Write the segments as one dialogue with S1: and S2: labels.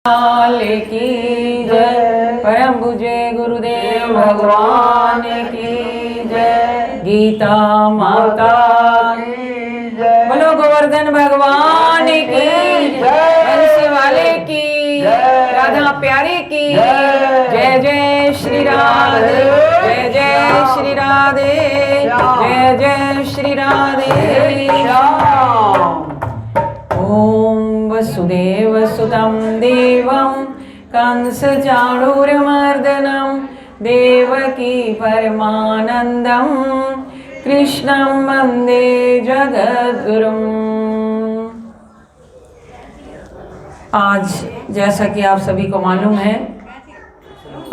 S1: लाल की जय। परम पूज्य गुरुदेव भगवान की जय। गीता माता की जय। बोलो गोवर्धन भगवान की जय। बंसी वाले की जय। राधा प्यारी की जय। जय श्री राधे, जय जय श्री राधे, जय जय श्री राधे। ओम वसुदेव सुतं देवं कंसचाणूरमर्दनं देवकी परमानंदं कृष्णं वंदे जगद्गुरुम्। आज जैसा कि आप सभी को मालूम है,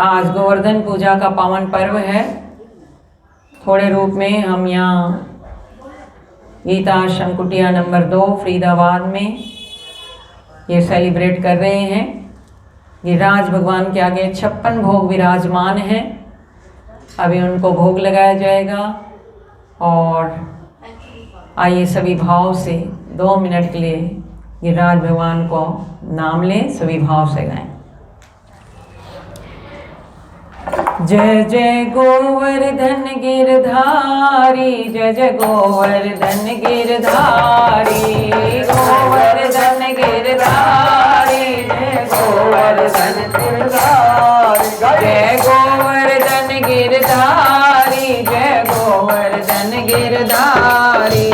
S1: आज गोवर्धन पूजा का पावन पर्व है। थोड़े रूप में हम यहाँ गीता आश्रम कुटिया नंबर 2 फरीदाबाद में ये सेलिब्रेट कर रहे हैं। गिरिराज भगवान के आगे 56 भोग विराजमान हैं। अभी उनको भोग लगाया जाएगा और आइए सभी भाव से 2 मिनट के लिए गिरिराज भगवान को नाम लें, सभी भाव से गाएं। जय जय गोवर्धन गिरधारी, जय जय गोवर्धन गिरधारी, गोवर्धन गिरधारी, जय गोवर्धन गिरधारी, जय गोवर्धन गिरधारी, जय गोवर्धन गिरधारी,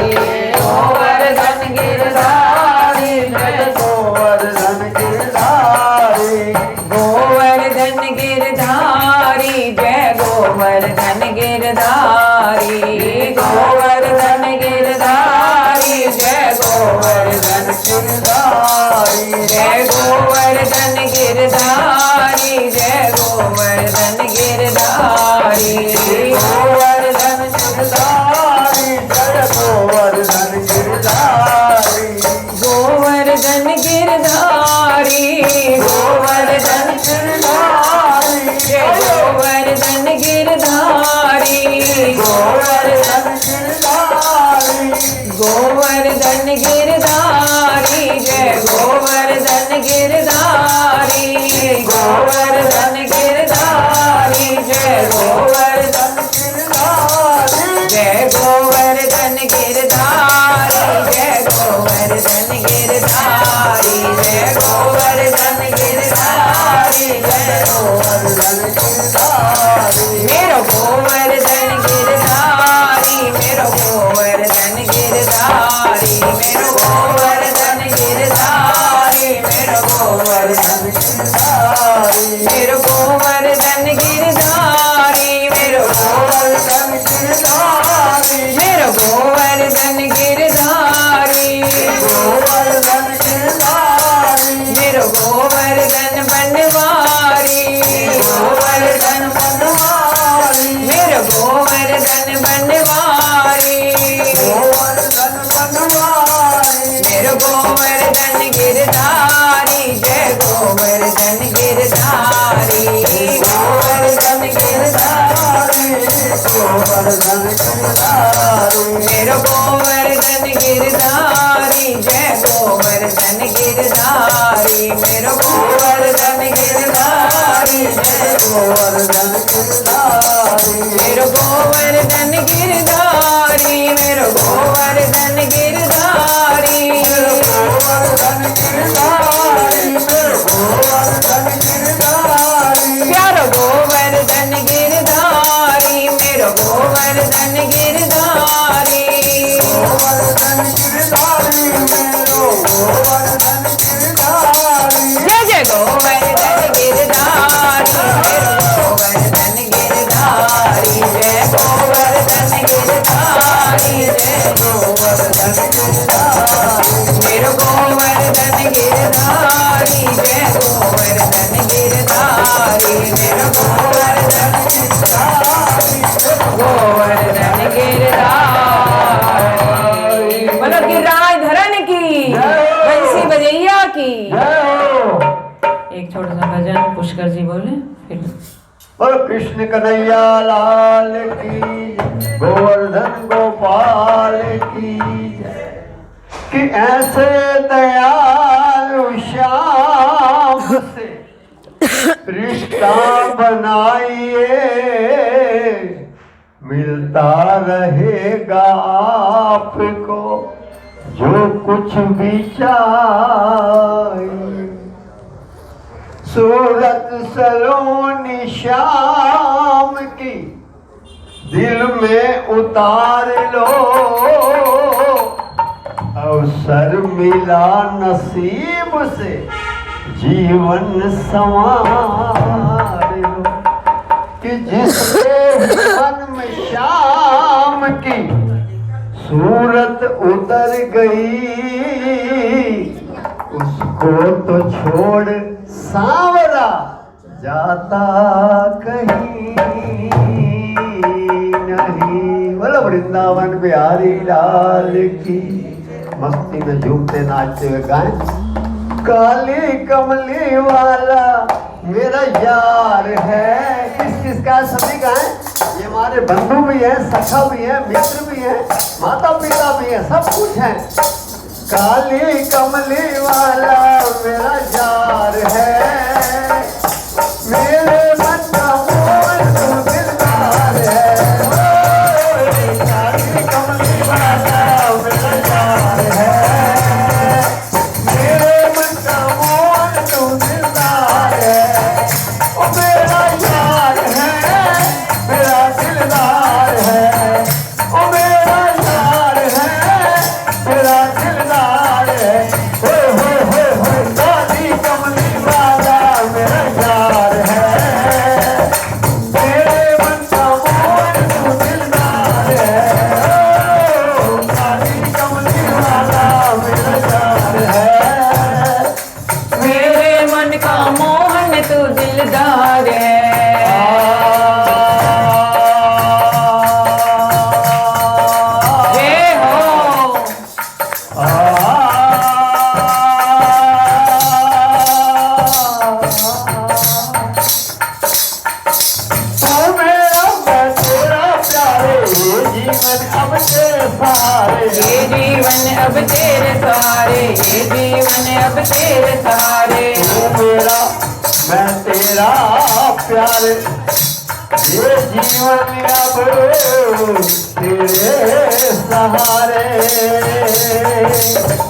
S1: गोवर्धन गिरधारी, जय गोवर्धन गिरधारी, गोवर्धन गिरधारी, जय गोवर्धन गिरधारी, गोवर्धन गिरधारी, जय गोवर्धन गिरधारी, जय गोवर्धन गिरधारी, जय गोवर्धन गिरधारी, गोवर्धन गिरधारी, जय गोवर्धन गिरधारी, गोवर्धन गिरधारी, गोवर्धन गिरधारी, जय गोवर्धन गिरधारी, गोवर्धन गिरधारी, गोवर्धन गिरधारी, जय गोवर्धन गिरधारी, गोवर्धन गिरधारी, जय गोवर्धन गिरधारी, जय गोवर्धन गिरधारी, जय गोवर्धन गिरधारी, जय गोवर्धन गिरधारी, जय गोवर्धन गिरधारी, मेरो गोवर्धन गिरधारी, मेरो गोवर्धन गिरधारी, मेरो गोवर्धन गिरधारी, मेरो गोवर्धन गिरधारी, मेरो गोवर्धन गिरधारी, मेरो गोवर्धन गिरधारी, मेरो गोवर्धन गिरधारी, गोवर्धन गिरधारी, मेरो गोवर्धन बनवारी, गोवर्धन बनवारी, मेरो गोवर्धन बनवारी, गोवर्धन बनवारी, मेरो गोवर्धन गिरधारी, जय गोवर्धन गिरधारी, गोवर्धन गिरधारी, गोवर्धन गिरधारी, मेरो गोवर्धन गिरधारी, जय गोवर्धन गिरधारी, मेरो गोवर्धन गिरधारी, जय गोवर्धन गिरधारी, मेरो गोवर्धन गिरधारी, मेरो गोवर्धन गिरधारी, मेरो गोवर्धन गिरधारी, मेरो गोवर्धन गिरधारी, प्यारो गोवर्धन गिरधारी, मेरो गोवर्धन गिरधारी, गोवर्धन गिरधारी, मेरो गोवर्धन गिरधारी, जय जय गोवर्धन गिरधारी, मेरो गोवर्धन गिरधारी, जय गोवर्धन गिरधारी, जय गोवर्धन गिरधारी, मेरो गोवर्धन गिरधारी, जय गोवर्धन गिरधारी, मेरो गोवर्धन गिरधारी, गोवर्धन गिरधारी। बोलो गिरिराज धरण की, बंसी बजैया की। एक छोटा सा भजन पुष्कर जी बोले फिर।
S2: और कृष्ण कन्हैया लाल की, गोवर्धन गोपाल की जय। कि ऐसे दयालु श्याम से रिश्ता बनाइए, मिलता रहेगा आपको जो कुछ भी चाहिए। सूरत सलोनी श्याम की दिल में उतार लो, अवसर मिला नसीब से जीवन संवार लो। कि जिसके मन में श्याम की सूरत उतर गई, उसको तो छोड़ सांवरा जाता कहीं नहीं। बोलो वृंदावन बिहारी लाल की। मस्ती में झूमते नाचते हुए गाएं। काली कमली वाला मेरा यार है। किस किस का? सभी गाएं। ये हमारे बंधु भी हैं, सखा भी हैं, मित्र भी हैं, माता पिता भी हैं, सब कुछ है। काली कमली वाला मेरा यार है, मेरे मन का मोहन तू दिलदार है। काली कमली वाला मेरा यार है, मेरे मन का मोहन तू दिलदार है। ओ मेरा यार है, मेरा दिलदार है। ओ मेरा यार है, मेरा दिलदार है। हो काली कमली वाला मेरा यार है, मेरे मन का मोहन तू दिलदार है। ओ काली कमली वाला मेरा यार है,
S1: मेरे मन का मोहन तू दिलदार है। हे हो
S2: तू मेरा मैं तेरा प्यारे, ये जीवन अब तेरे सहारे।
S1: ये जीवन अब तेरे सहारे, ये जीवन अब तेरे सहारे।
S2: तू मेरा मैं तेरा प्यारे, ये जीवन अब तेरे सहारे।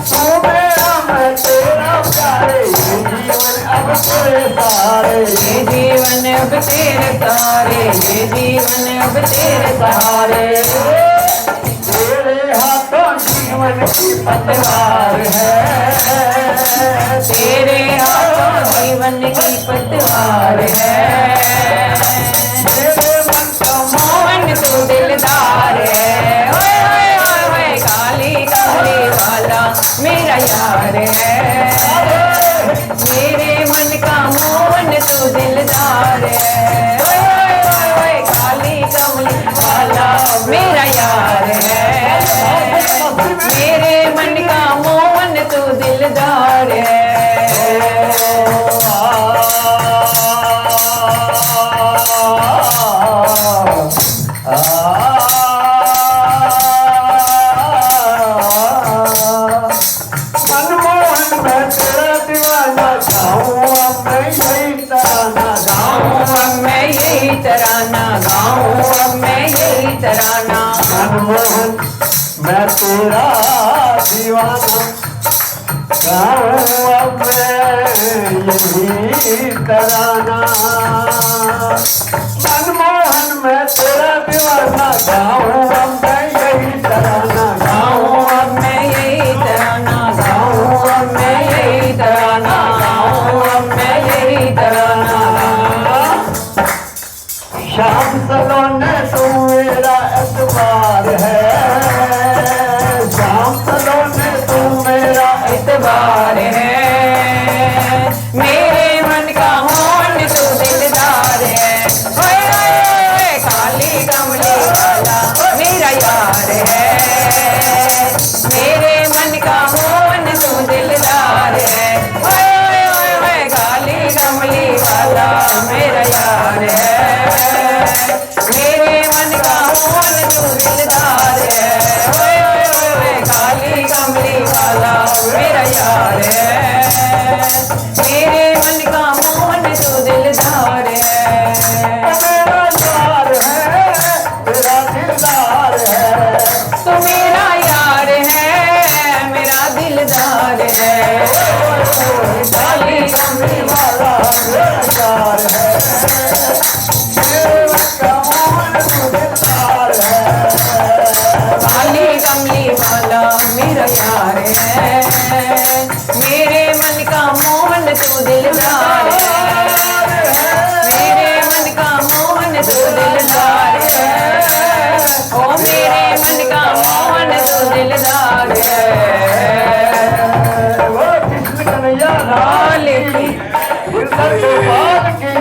S2: तू मेरा मैं तेरा प्यारे, ये जीवन अब तेरे सहारे।
S1: ये जीवन अब तेरे सहारे, ये जीवन अब तेरे सहारे।
S2: तेरे हाथों जीवन की पतवार है,
S1: तेरे हाथों जीवन की पतवार है।
S2: मेरे मन का
S1: मोहन तू दिलदार है। ओए ओए ओए ओए काली कमली वाला मेरा यार है, मेरे मन का मोहन तू दिलदार है। ओए ओए ओए ओए काली कमली वाला मेरा यार है, मेरे मन का मोहन तू दिलदार है।
S2: मनमोहन मैं तेरा दीवाना, गाऊं अब मैं यही तराना।
S1: गाऊं अब मैं यही तराना, गाऊं अब मैं यही तराना।
S2: मनमोहन मैं तेरा दीवाना, गाऊं अब मैं यही तराना। मनमोहन मैं तेरा दीवाना, गाऊं अब मैं यही तराना।
S1: गाऊं अब मैं यही तराना, गाऊं अब मैं यही तराना, गाऊं अब मैं यही तराना।
S2: शाम सलोने तू मेरा एतबार है, शाम सलोने तू मेरा
S1: एतबार है। मेरे मन का मोहन तू दिलदार है। ओए ओए ओए काली कमली वाला मेरा यार है,
S2: वाला मेरा यार है, मेरे मन का मोहन तू दिलदार है।
S1: काली कमली वाला मेरा यार है, मेरे मन का मोहन तू दिलदार है, मेरे मन का मोहन तू दिलदार है, ओ मेरे मन का मोहन तू दिलदार है।
S2: वो कृष्ण कन्हैया लाल की, गिरधर गोपाल की,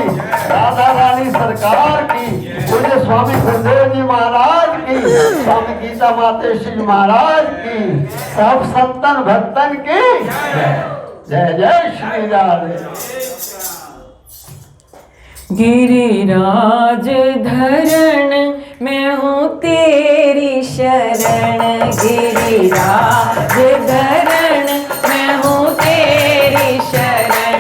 S2: राधा रानी सरकार की, मुझे स्वामी गुरुदेव जी महाराज की, स्वामी गीता माते श्री महाराज की, सब संतन भक्तन की जय जय श्री राधे।
S1: गिरिराज धरण मैं हूँ तेरी शरण, गिरिराज धरण मैं हूँ तेरी शरण,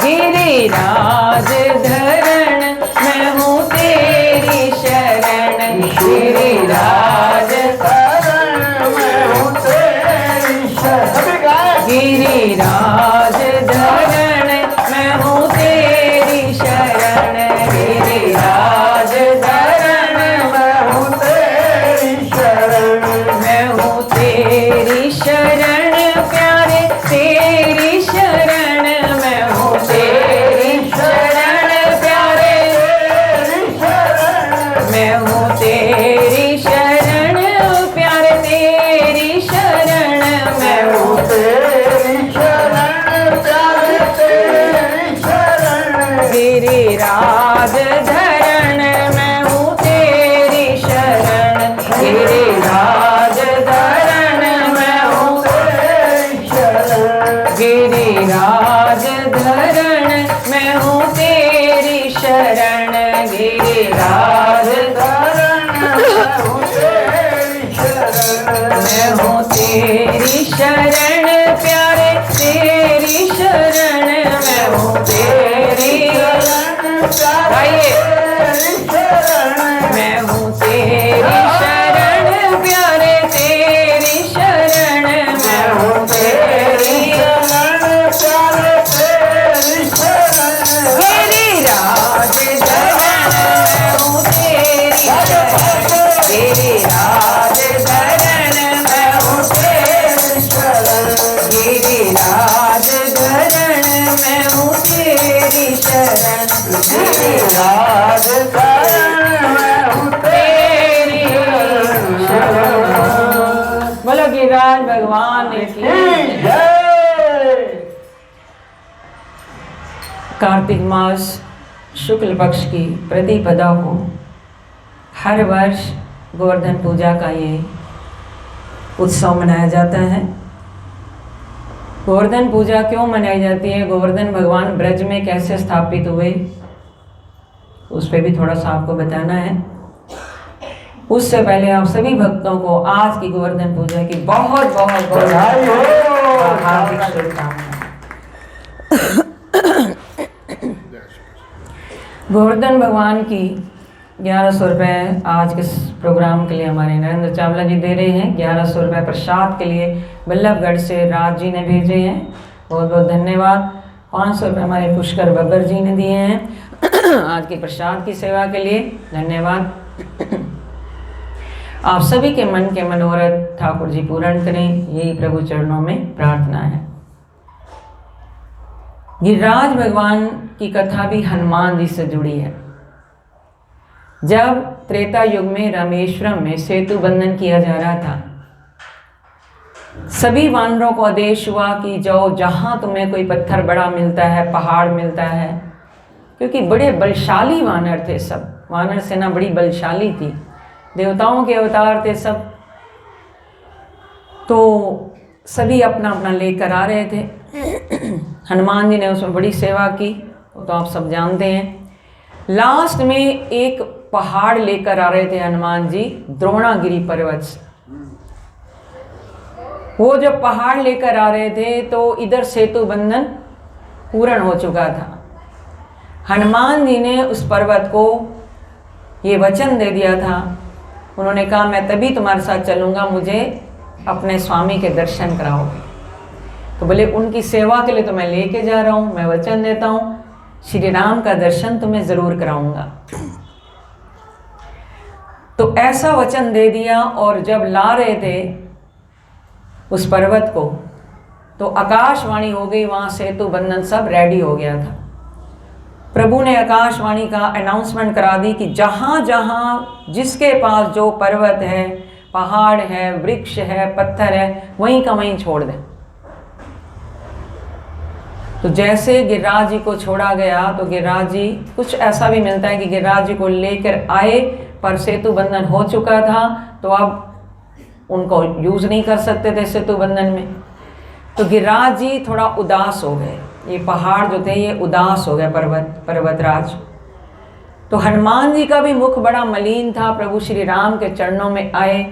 S1: गिरिराज धरण मैं हूँ तेरी शरण, गिरिराज
S2: धरण मैं हूँ तेरी शरण,
S1: गिरिराज धरण मैं हूँ तेरी शरण, गिरिराज धरण
S2: मैं हूँ तेरी शरण,
S1: मैं हूँ तेरी शरण प्यारे, तेरी शरण मैं हूँ तेरी शरण प्यारे,
S2: तेरी शरण,
S1: मैं हूँ तेरी शरण प्यारे, तेरी शरण मैं हूँ
S2: तेरी शरण प्यारे, तेरी शरण,
S1: गिरिराज धरण मैं हूँ तेरी शरण, गिरिराज धरण मैं हूँ
S2: तेरी शरण,
S1: गिरिराज धरण मैं हूँ तेरी शरण, गिरिराज
S2: धरण मैं हूँ तेरी शरण,
S1: मैं हूँ तेरी शरण प्यारे, तेरी शरण मैं हूँ तेरी गाइए, मैं हूँ तेरी शरण प्यारे, तेरी शरण मैं हूँ तेरी गिरिराज धरण मैं हूँ तेरी शरण, गिरिराज धरण मैं हूँ तेरी शरण, गिरिराज धरण मैं हूँ तेरी शरण, गिरिराज धरण मैं हूँ तेरी शरण। बोलो गिरिराज भगवान की। कार्तिक मास शुक्ल पक्ष की प्रतिपदा को हर वर्ष गोवर्धन पूजा का ये उत्सव मनाया जाता है। गोवर्धन पूजा क्यों मनाई जाती है, गोवर्धन भगवान ब्रज में कैसे स्थापित हुए, उस पर भी थोड़ा सा आपको बताना है। उससे पहले आप सभी भक्तों को आज की गोवर्धन पूजा की बहुत बहुत
S2: बधाई हो।
S1: हार्दिक शुभकामनाएं। गोवर्धन भगवान की 1100 रुपये आज के प्रोग्राम के लिए हमारे नरेंद्र चावला जी दे रहे हैं। 1100 रुपये प्रसाद के लिए बल्लभगढ़ से राज जी ने भेजे हैं, बहुत बहुत धन्यवाद। 500 रुपये हमारे पुष्कर बब्बर जी ने दिए हैं आज की प्रसाद की सेवा के लिए, धन्यवाद। आप सभी के मन के मनोरथ ठाकुर जी पूर्ण करें, यही प्रभु चरणों में प्रार्थना है। गिरिराज भगवान की कथा भी हनुमान जी से जुड़ी है। जब त्रेता युग में रामेश्वरम में सेतु बंधन किया जा रहा था, सभी वानरों को आदेश हुआ कि जाओ जहां तुम्हें कोई पत्थर बड़ा मिलता है, पहाड़ मिलता है, क्योंकि बड़े बलशाली वानर थे सब, वानर सेना बड़ी बलशाली थी, देवताओं के अवतार थे सब। तो सभी अपना अपना लेकर आ रहे थे। हनुमान जी ने उसमें बड़ी सेवा की, वो तो आप सब जानते हैं। लास्ट में एक पहाड़ लेकर आ रहे थे हनुमान जी, द्रोणागिरी पर्वत से। वो जब पहाड़ लेकर आ रहे थे तो इधर सेतु बंधन पूर्ण हो चुका था। हनुमान जी ने उस पर्वत को ये वचन दे दिया था, उन्होंने कहा मैं तभी तुम्हारे साथ चलूँगा, मुझे अपने स्वामी के दर्शन कराओगे। तो बोले उनकी सेवा के लिए तो मैं लेके जा रहा हूँ, मैं वचन देता हूँ श्री राम का दर्शन तुम्हें जरूर कराऊंगा। तो ऐसा वचन दे दिया। और जब ला रहे थे उस पर्वत को तो आकाशवाणी हो गई, वहां सेतु बंधन सब रेडी हो गया था। प्रभु ने आकाशवाणी का अनाउंसमेंट करा दी कि जहां जहां जिसके पास जो पर्वत है, पहाड़ है, वृक्ष है, पत्थर है, वहीं का वहीं छोड़ दें। तो जैसे गिरिराज जी को छोड़ा गया तो गिरिराज जी, कुछ ऐसा भी मिलता है कि गिरिराज जी को लेकर आए पर सेतु बंधन हो चुका था, तो अब उनको यूज नहीं कर सकते थे सेतु बंधन में। तो गिरिराज जी थोड़ा उदास हो गए, ये पहाड़ जो थे ये उदास हो गए, पर्वतराज। तो हनुमान जी का भी मुख बड़ा मलिन था। प्रभु श्री राम के चरणों में आए।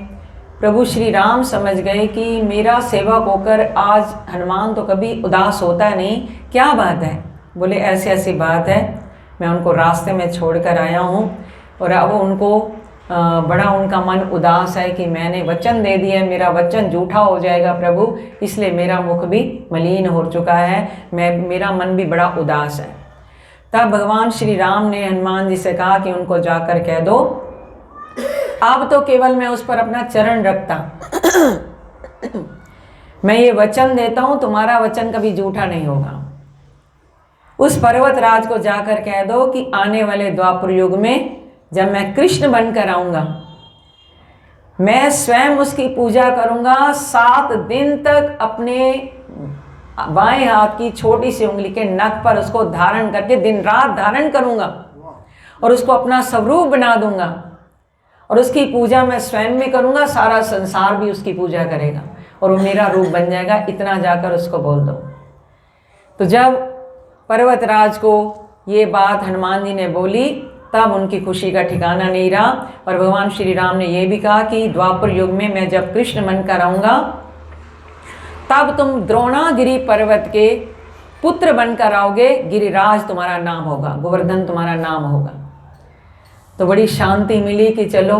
S1: प्रभु श्री राम समझ गए कि मेरा सेवक होकर आज हनुमान तो कभी उदास होता नहीं, क्या बात है। बोले ऐसी ऐसी बात है, मैं उनको रास्ते में छोड़कर आया हूँ और अब उनको बड़ा उनका मन उदास है कि मैंने वचन दे दिया, मेरा वचन झूठा हो जाएगा प्रभु, इसलिए मेरा मुख भी मलिन हो चुका है, मेरा मन भी बड़ा उदास है। तब भगवान श्री राम ने हनुमान जी से कहा कि उनको जाकर कह दो अब तो केवल मैं उस पर अपना चरण रखता, मैं ये वचन देता हूं तुम्हारा वचन कभी झूठा नहीं होगा। उस पर्वतराज को जाकर कह दो कि आने वाले द्वापर युग में जब मैं कृष्ण बनकर आऊंगा, मैं स्वयं उसकी पूजा करूंगा, 7 दिन तक अपने बाएं हाथ की छोटी सी उंगली के नख पर उसको धारण करके दिन रात धारण करूंगा और उसको अपना स्वरूप बना दूंगा और उसकी पूजा मैं स्वयं में करूंगा, सारा संसार भी उसकी पूजा करेगा और वो मेरा रूप बन जाएगा, इतना जाकर उसको बोल दो। तो जब पर्वतराज को ये बात हनुमान जी ने बोली तब उनकी खुशी का ठिकाना नहीं रहा। और भगवान श्री राम ने यह भी कहा कि द्वापर युग में मैं जब कृष्ण बनकर आऊंगा तब तुम द्रोणागिरी पर्वत के पुत्र बनकर आओगे, गिरिराज तुम्हारा नाम होगा, गोवर्धन तुम्हारा नाम होगा। तो बड़ी शांति मिली कि चलो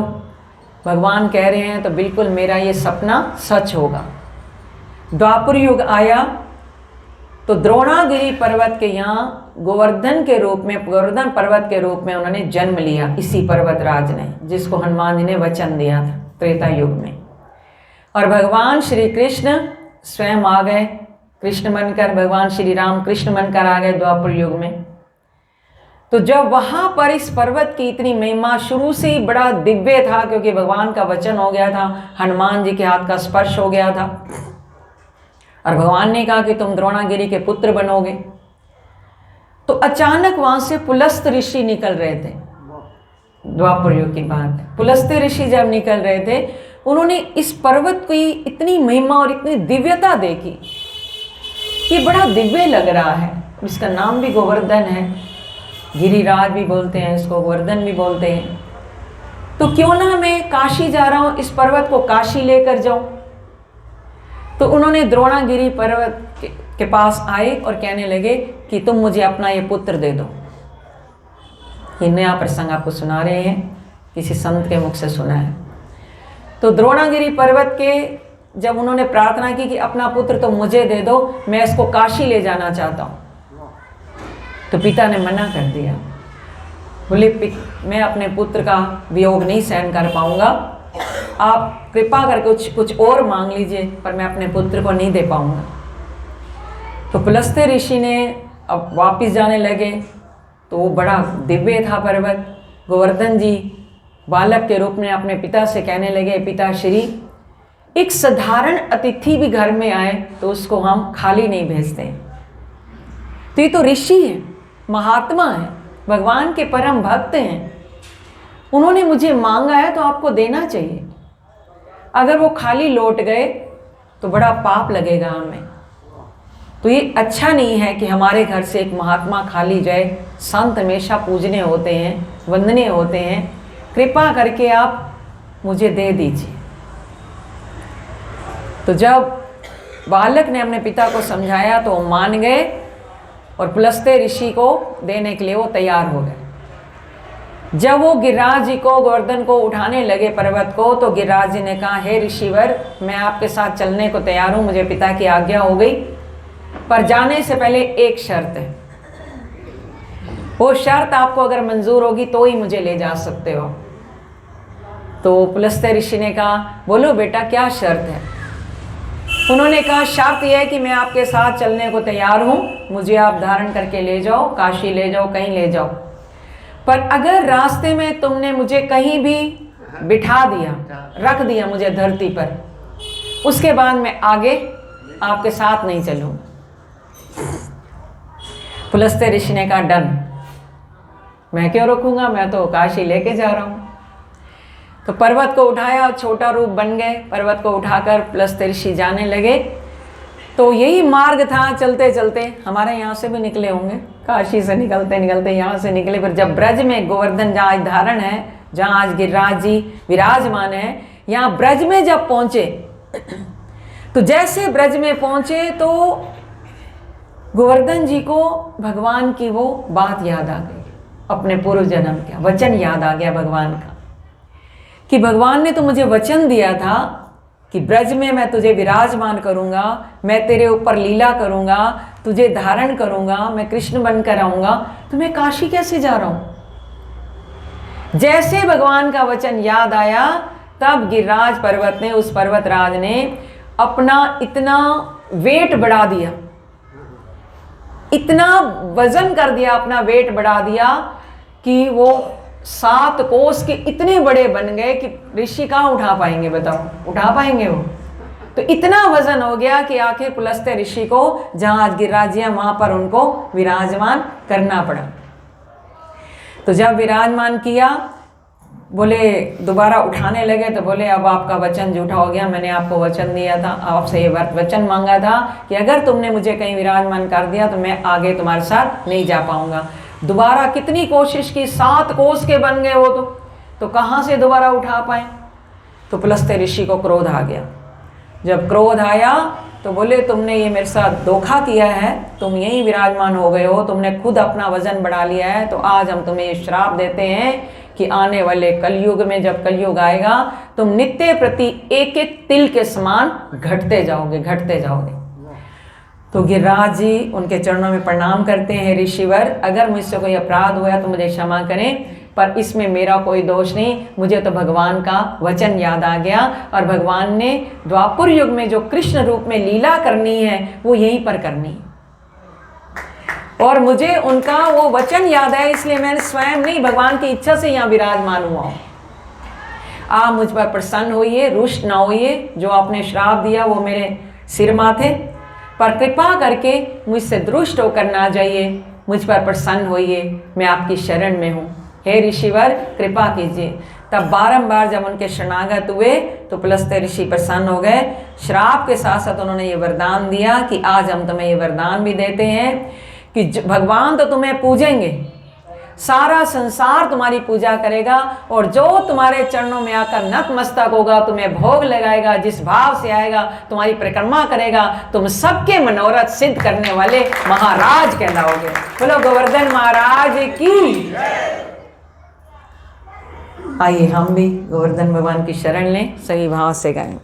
S1: भगवान कह रहे हैं तो बिल्कुल मेरा ये सपना सच होगा। द्वापर युग आया तो द्रोणागिरी पर्वत के यहाँ गोवर्धन के रूप में, गोवर्धन पर्वत के रूप में उन्होंने जन्म लिया, इसी पर्वतराज ने, जिसको हनुमान जी ने वचन दिया था त्रेता युग में। और भगवान श्री कृष्ण स्वयं आ गए कृष्ण बनकर, भगवान श्री राम कृष्ण बनकर आ गए द्वापर युग में। तो जब वहां पर इस पर्वत की इतनी महिमा शुरू से ही बड़ा दिव्य था, क्योंकि भगवान का वचन हो गया था, हनुमान जी के हाथ का स्पर्श हो गया था और भगवान ने कहा कि तुम द्रोणागिरी के पुत्र बनोगे। तो अचानक वहां से पुलस्त ऋषि निकल रहे थे, द्वापर युग की बात है। पुलस्त ऋषि जब निकल रहे थे उन्होंने इस पर्वत की इतनी महिमा और इतनी दिव्यता देखी, ये बड़ा दिव्य लग रहा है, इसका नाम भी गोवर्धन है, गिरिराज भी बोलते हैं इसको, गोवर्धन भी बोलते हैं। तो क्यों ना मैं काशी जा रहा हूं, इस पर्वत को काशी लेकर जाऊं। तो उन्होंने द्रोणागिरी पर्वत के पास आए और कहने लगे कि तुम मुझे अपना ये पुत्र दे दो। ये नया प्रसंग आपको सुना रहे हैं, किसी संत के मुख से सुना है। तो द्रोणागिरी पर्वत के जब उन्होंने प्रार्थना की कि अपना पुत्र तो मुझे दे दो, मैं इसको काशी ले जाना चाहता हूँ, तो पिता ने मना कर दिया। बोले मैं अपने पुत्र का वियोग नहीं सहन कर पाऊंगा, आप कृपा करके कुछ और मांग लीजिए, पर मैं अपने पुत्र को नहीं दे पाऊंगा। तो पुलस्त ऋषि ने अब वापस जाने लगे, तो वो बड़ा दिव्य था पर्वत। गोवर्धन जी बालक के रूप में अपने पिता से कहने लगे, पिताश्री एक साधारण अतिथि भी घर में आए तो उसको हम खाली नहीं भेजते, तो ये तो ऋषि है, महात्मा है, भगवान के परम भक्त हैं, उन्होंने मुझे मांगा है तो आपको देना चाहिए। अगर वो खाली लौट गए तो बड़ा पाप लगेगा हमें, तो ये अच्छा नहीं है कि हमारे घर से एक महात्मा खाली जाए। संत हमेशा पूजने होते हैं, वंदनीय होते हैं, कृपा करके आप मुझे दे दीजिए। तो जब बालक ने अपने पिता को समझाया तो वो मान गए और पुलस्त ऋषि को देने के लिए वो तैयार हो गए। जब वो गिरिराज जी को, गोवर्धन को उठाने लगे पर्वत को, तो गिरिराज जी ने कहा, हे ऋषिवर, मैं आपके साथ चलने को तैयार हूँ, मुझे पिता की आज्ञा हो गई, पर जाने से पहले एक शर्त है। वो शर्त आपको अगर मंजूर होगी तो ही मुझे ले जा सकते हो। तो पुलस्त्य ऋषि ने कहा, बोलो बेटा क्या शर्त है? उन्होंने कहा, शर्त यह है कि मैं आपके साथ चलने को तैयार हूँ, मुझे आप धारण करके ले जाओ, काशी ले जाओ, कहीं ले जाओ, पर अगर रास्ते में तुमने मुझे कहीं भी बिठा दिया, रख दिया मुझे धरती पर, उसके बाद मैं आगे आपके साथ नहीं चलूँगा। पुलस्त्य ऋषि ने कहा, डन, मैं क्यों रोकूंगा, मैं तो काशी लेके जा रहा हूँ। तो पर्वत को उठाया, छोटा रूप बन गए, पर्वत को उठाकर पुलस्त्य ऋषि जाने लगे। तो यही मार्ग था, चलते चलते हमारे यहाँ से भी निकले होंगे, काशी से निकलते निकलते यहाँ से निकले, पर जब ब्रज में गोवर्धन जहाँ आज धारण है, जहाँ आज गिरिराज जी विराजमान है, यहाँ ब्रज में जब पहुँचे, तो जैसे ब्रज में पहुँचे तो गोवर्धन जी को भगवान की वो बात याद आ गई, अपने पूर्व जन्म का वचन याद आ गया भगवान का, कि भगवान ने तो मुझे वचन दिया था कि ब्रज में मैं तुझे विराजमान करूंगा, मैं तेरे ऊपर लीला करूंगा, तुझे धारण करूंगा, मैं कृष्ण बनकर आऊंगा, तो मैं काशी कैसे जा रहा हूं? जैसे भगवान का वचन याद आया, तब गिरिराज पर्वत ने, उस पर्वतराज ने अपना इतना वेट बढ़ा दिया, इतना वजन कर दिया, अपना वेट बढ़ा दिया कि वो 7 कोस के इतने बड़े बन गए कि ऋषि कहाँ उठा पाएंगे, बताओ, उठा पाएंगे वो? तो इतना वजन हो गया कि आखिर पुलस्त्य ऋषि को जहाँ आज गिरिराज है वहाँ पर उनको विराजमान करना पड़ा। तो जब विराजमान किया, बोले दोबारा उठाने लगे, तो बोले अब आपका वचन झूठा हो गया, मैंने आपको वचन दिया था, आपसे ये वचन मांगा था कि अगर तुमने मुझे कहीं विराजमान कर दिया तो मैं आगे तुम्हारे साथ नहीं जा पाऊंगा। दोबारा कितनी कोशिश की, 7 कोस के बन गए वो तो कहाँ से दोबारा उठा पाए? तो पुलस्त्य ऋषि को क्रोध आ गया। जब क्रोध आया तो बोले, तुमने ये मेरे साथ धोखा किया है, तुम यहीं विराजमान हो गए हो, तुमने खुद अपना वजन बढ़ा लिया है, तो आज हम तुम्हें ये श्राप देते हैं कि आने वाले कलयुग में, जब कलयुग आएगा, तुम नित्य प्रति एक एक तिल के समान घटते जाओगे, घटते जाओगे। तो गिरिराज जी उनके चरणों में प्रणाम करते हैं, ऋषिवर अगर मुझसे कोई अपराध हुआ तो मुझे क्षमा करें, पर इसमें मेरा कोई दोष नहीं, मुझे तो भगवान का वचन याद आ गया, और भगवान ने द्वापर युग में जो कृष्ण रूप में लीला करनी है वो यहीं पर करनी है, और मुझे उनका वो वचन याद है, इसलिए मैंने स्वयं नहीं, भगवान की इच्छा से यहाँ विराजमान हुआ हूँ। आप मुझ पर प्रसन्न होइए, रुष्ट ना होइए, जो आपने श्राप दिया वो मेरे सिर माथे, पर कृपा करके मुझसे दुष्ट होकर ना जाइए, मुझ पर प्रसन्न होइए, मैं आपकी शरण में हूँ, हे ऋषिवर कृपा कीजिए। तब बारंबार जब उनके शरणागत हुए तो पुलस्त्य ऋषि प्रसन्न हो गए। श्राप के साथ साथ उन्होंने ये वरदान दिया कि आज हम तुम्हें ये वरदान भी देते हैं कि भगवान तो तुम्हें पूजेंगे, सारा संसार तुम्हारी पूजा करेगा, और जो तुम्हारे चरणों में आकर नतमस्तक होगा, तुम्हें भोग लगाएगा, जिस भाव से आएगा, तुम्हारी परिक्रमा करेगा, तुम सबके मनोरथ सिद्ध करने वाले महाराज कहलाओगे। बोलो गोवर्धन महाराज की। आइए हम भी गोवर्धन भगवान की शरण लें, सही भाव से गाएं।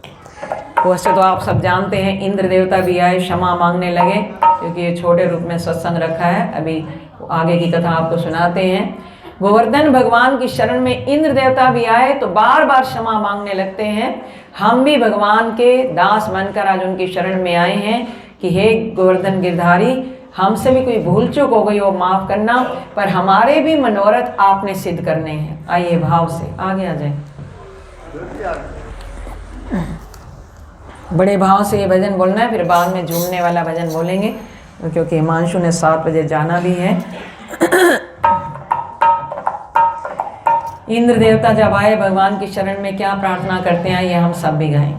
S1: वैसे तो आप सब जानते हैं, इंद्र देवता भी आए, क्षमा मांगने लगे, क्योंकि ये छोटे रूप में सत्संग रखा है, अभी आगे की कथा आपको सुनाते हैं। गोवर्धन भगवान की शरण में इंद्र देवता भी आए तो बार बार क्षमा मांगने लगते हैं। हम भी भगवान के दास बनकर आज उनकी शरण में आए हैं कि हे गोवर्धन गिरधारी, हमसे भी कोई भूल चूक हो गई हो माफ़ करना, पर हमारे भी मनोरथ आपने सिद्ध करने हैं। आइए भाव से आगे आ जाए, बड़े भाव से ये भजन बोलना है, फिर बाद में झूमने वाला भजन बोलेंगे, क्योंकि हिमांशु ने 7 बजे जाना भी है। इंद्र देवता जब आए भगवान की शरण में क्या प्रार्थना करते हैं, ये हम सब भी गाएं।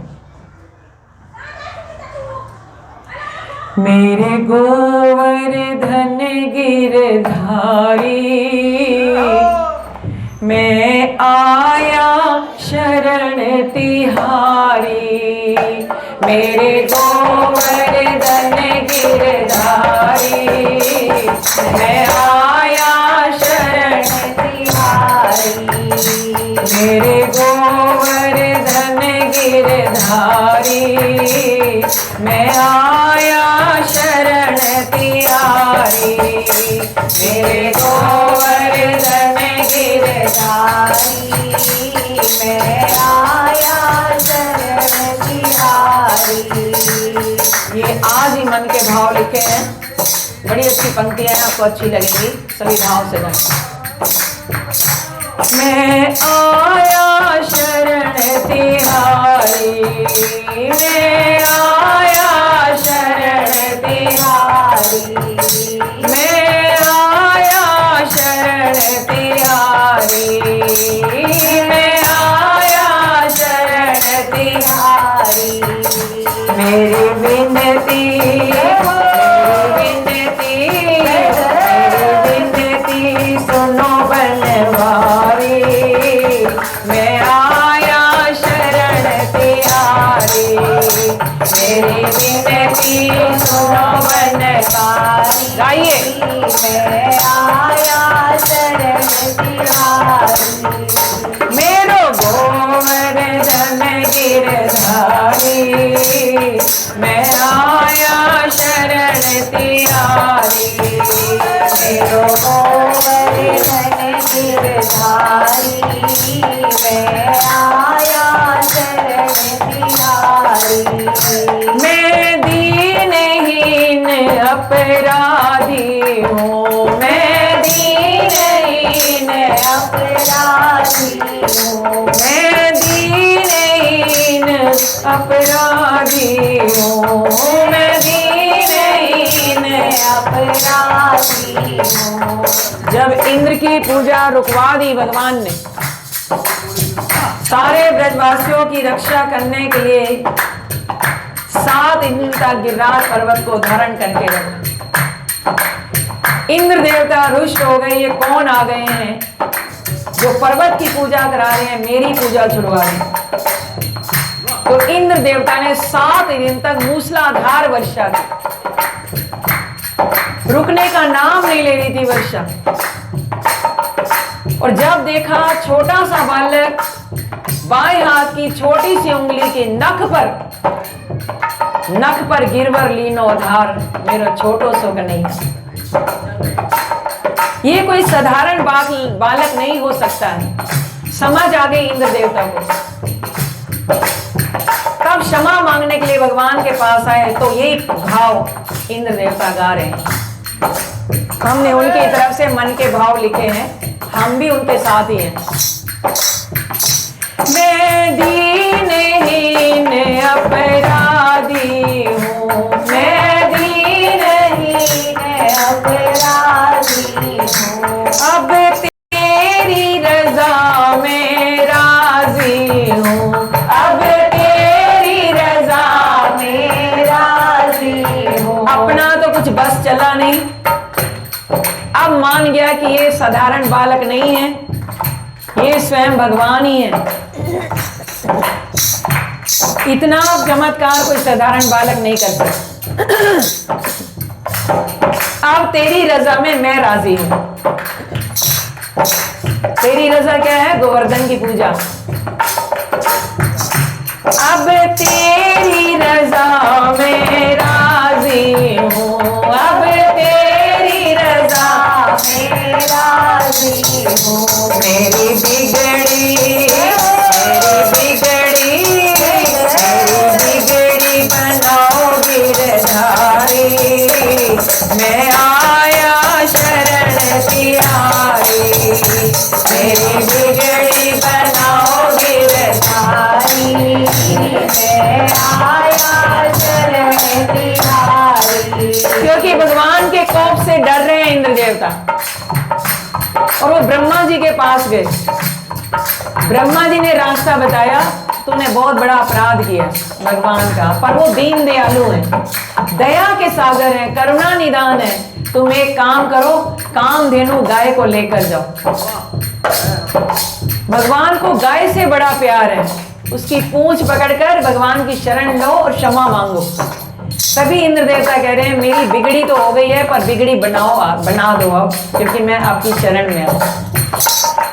S1: मेरे गोवर्धन गिरधारी, मैं आया शरण तिहारी। मेरे गोवर्धन गिरधारी, मैं आया शरण तिहारी। मेरे गोवर्धन गिरधारी, मैं आया शरण मेरे गोवर्धन गिरधारी,
S3: मैं आया शरण तिहारी।
S1: ये आज ही मन के भाव लिखे हैं, बड़ी अच्छी पंक्तियां हैं, आपको अच्छी लगेंगी, सभी भाव से गाएं। मैं आया शरण तिहारी, मैं आया शरण तिहारी, मैं आया शरण तिहारी, मैं आया शरण तिहारी। मेरी विनती, सुनो बनवारी, मैं आया शरण तिहारी, मेरी विनती सुनो बनवारी। गाइए।
S3: मैं आया शरण तिहारी,
S1: मेरो गोवर्धन गिरधारी, मैं आया शरण तिहारी,
S3: मेरो गोवर्धन गिरधारी, मैं आया शरण तिहारी।
S1: मैं दीनहीन अपराधी हूँ, मैं दीनहीन
S3: अपराधी हूँ,
S1: मैं दीनहीन अपराधी हूँ, मैं दीनहीन
S3: अपराधी हूँ।
S1: जब इंद्र की पूजा रुकवा दी भगवान ने, सारे ब्रजवासियों की रक्षा करने के लिए 7 दिन तक गिरिराज पर्वत को धारण करके रखा। इंद्र देवता रुष्ट हो गए, ये कौन आ गए हैं जो पर्वत की पूजा करा रहे हैं, मेरी पूजा छुड़वा रहे हैं। तो इंद्र देवता ने 7 दिन तक मूसलाधार वर्षा की, रुकने का नाम नहीं ले रही थी वर्षा। और जब देखा छोटा सा बालक बाएं हाथ की छोटी सी उंगली के नख पर गिरवर लीनो धार, मेरा छोटो सो नहीं। ये कोई साधारण बालक नहीं हो सकता है। समझ आ गई इंद्र देवता को। तब क्षमा मांगने के लिए भगवान के पास आए, तो यही भाव इंद्र देवता गा रहे हैं। हमने उनकी तरफ से मन के भाव लिखे हैं, हम भी उनके साथ ही हैं। मैं दीनहीन अपराधी हूँ, मैं दीनहीन
S3: अपराधी हूँ,
S1: अब तेरी रजा में राजी हूँ, अब तेरी रजा
S3: मैं राजी हूँ।
S1: अपना तो कुछ बस चला नहीं, अब मान गया कि ये साधारण बालक नहीं है, ये स्वयं भगवान ही है। इतना चमत्कार कोई साधारण बालक नहीं कर सकता। अब तेरी रजा में मैं राजी हूं। तेरी रजा क्या है? गोवर्धन की पूजा। अब तेरी रजा में राजी हूँ, अब तेरी रजा में राजी हूँ। मेरी बिगड़ी बनाओ गिरधारी, मैं आया शरण तिहारी, मेरी बिगड़ी बनाओ गिरधारी,
S3: मैं आया शरण तिहारी।
S1: क्योंकि भगवान के कोप से डर रहे हैं इंद्र देवता, और वो ब्रह्मा जी के पास गए। ब्रह्मा जी ने रास्ता बताया, तूने बहुत बड़ा अपराध किया भगवान का, पर वो दीन दयालु है, दया के सागर है, करुणा निदान है। तुम एक काम करो, कामधेनु गाय को लेकर जाओ। भगवान को गाय से बड़ा प्यार है, उसकी पूंछ पकड़कर भगवान की शरण लो और क्षमा मांगो। तभी इंद्र देवता कह रहे हैं, मेरी बिगड़ी तो हो गई है, पर बिगड़ी बना दो अब, क्योंकि मैं आपकी शरण में हूं।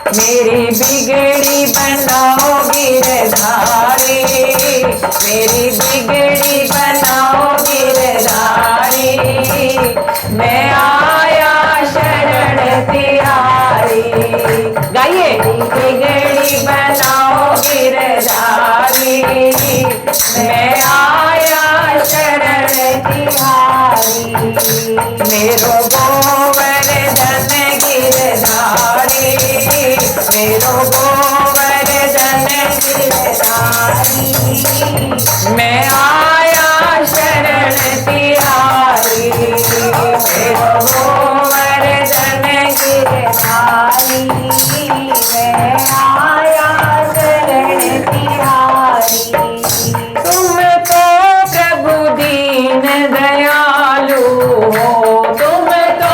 S1: मेरी बिगड़ी बनाओ गिरधारी, मेरी बिगड़ी बनाओ गिरधारी, मैं आया शरण गाइए। बिगड़ी बनाओ गिरधारी, मैं आया शरण तिहारी। मेरो गोवर्धन गिरधारी, मेरो गोवर्धन गिरधारी, मैं आया शरण तिहारी। मेरो गोवर्धन गिरधारी, मैं आया शरण तिहारी। तुम तो प्रभु दीन दयालु हो, तुम तो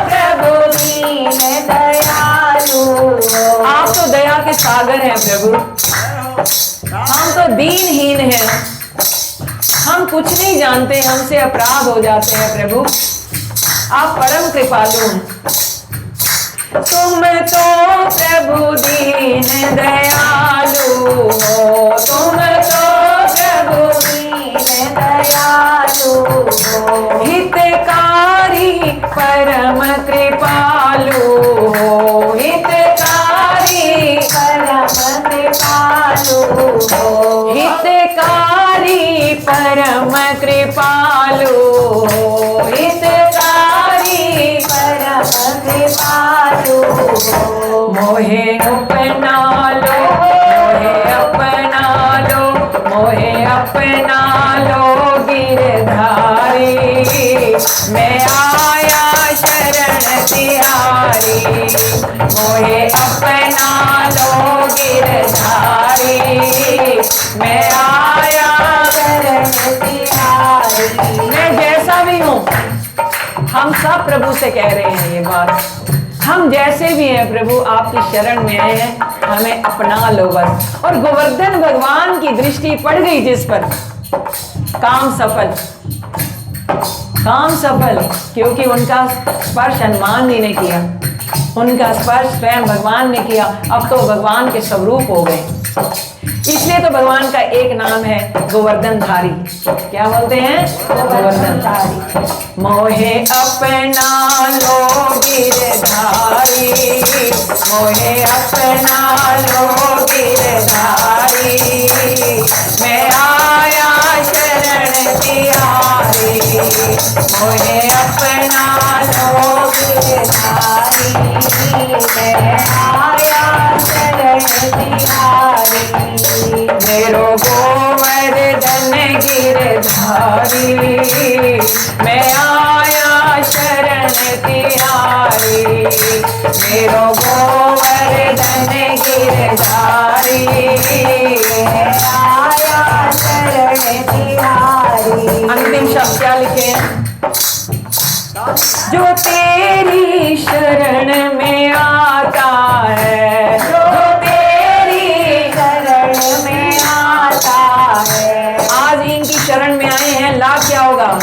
S1: प्रभु दीन दयालु हो। आप तो दया के सागर हैं प्रभु, हम तो दीनहीन हैं, हम कुछ नहीं जानते, हमसे अपराध हो जाते हैं प्रभु, आप परम कृपालु हैं। तुम तो प्रभु दीन दयालु हो, तुम तो प्रभु दीन दयालु हो। हितकारी परम कृपालु हो, हितकारी परम कृपालु हो। हितकारी परम कृपालु हो, हितकारी परम कृपालु हो। मोहे अपना लो, मोहे अपना लो, मोहे अपना लो गिरधारी, मैं आया शरण तिहारी। मोहे अपना लो गिरधारी, मैं आया शरण तिहारी। मैं जैसा भी हूँ, हम सब प्रभु से कह रहे हैं ये बात, हम जैसे भी हैं प्रभु आपकी शरण में आए हैं, हमें अपना लो बस। और गोवर्धन भगवान की दृष्टि पड़ गई जिस पर, काम सफल, काम सफल, क्योंकि उनका स्पर्श हनुमान जी ने किया, उनका स्पर्श स्वयं भगवान ने किया, अब तो भगवान के स्वरूप हो गए। इसलिए तो भगवान का एक नाम है गोवर्धनधारी। क्या बोलते हैं? गोवर्धनधारी। मोहे अपना लो गिरधारी, मोहे अपना लो गिरधारी, मैं आया शरण तिहारी। मोहे अपना लो गिरधारी, मैं आया शरण तिहारी। मेरो गोवर्धन गिरधारी, मैं आया शरण तिहारी। मेरो गोवर्धन गिरधारी, मैं आया शरण तिहारी। अंतिम शब्द क्या लिखे हैं? जो तेरी शरण में आता है, जो तेरी शरण में आता है। आज इनकी शरण में आए हैं, लाभ क्या होगा?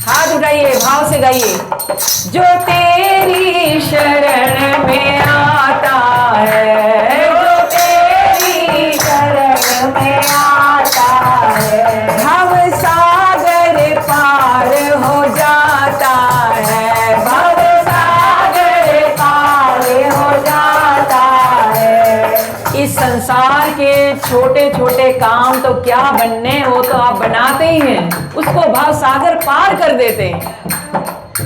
S1: हाथ उठाइए, भाव से गाइए। जो तेरी शरण में आता है, जो तेरी शरण में आता है, भव सागर पार हो जाता है, भव सागर पार हो जाता है। इस संसार के छोटे छोटे काम तो क्या बनने, वो तो आप बनाते ही हैं, उसको भाव सागर पार कर देते हैं।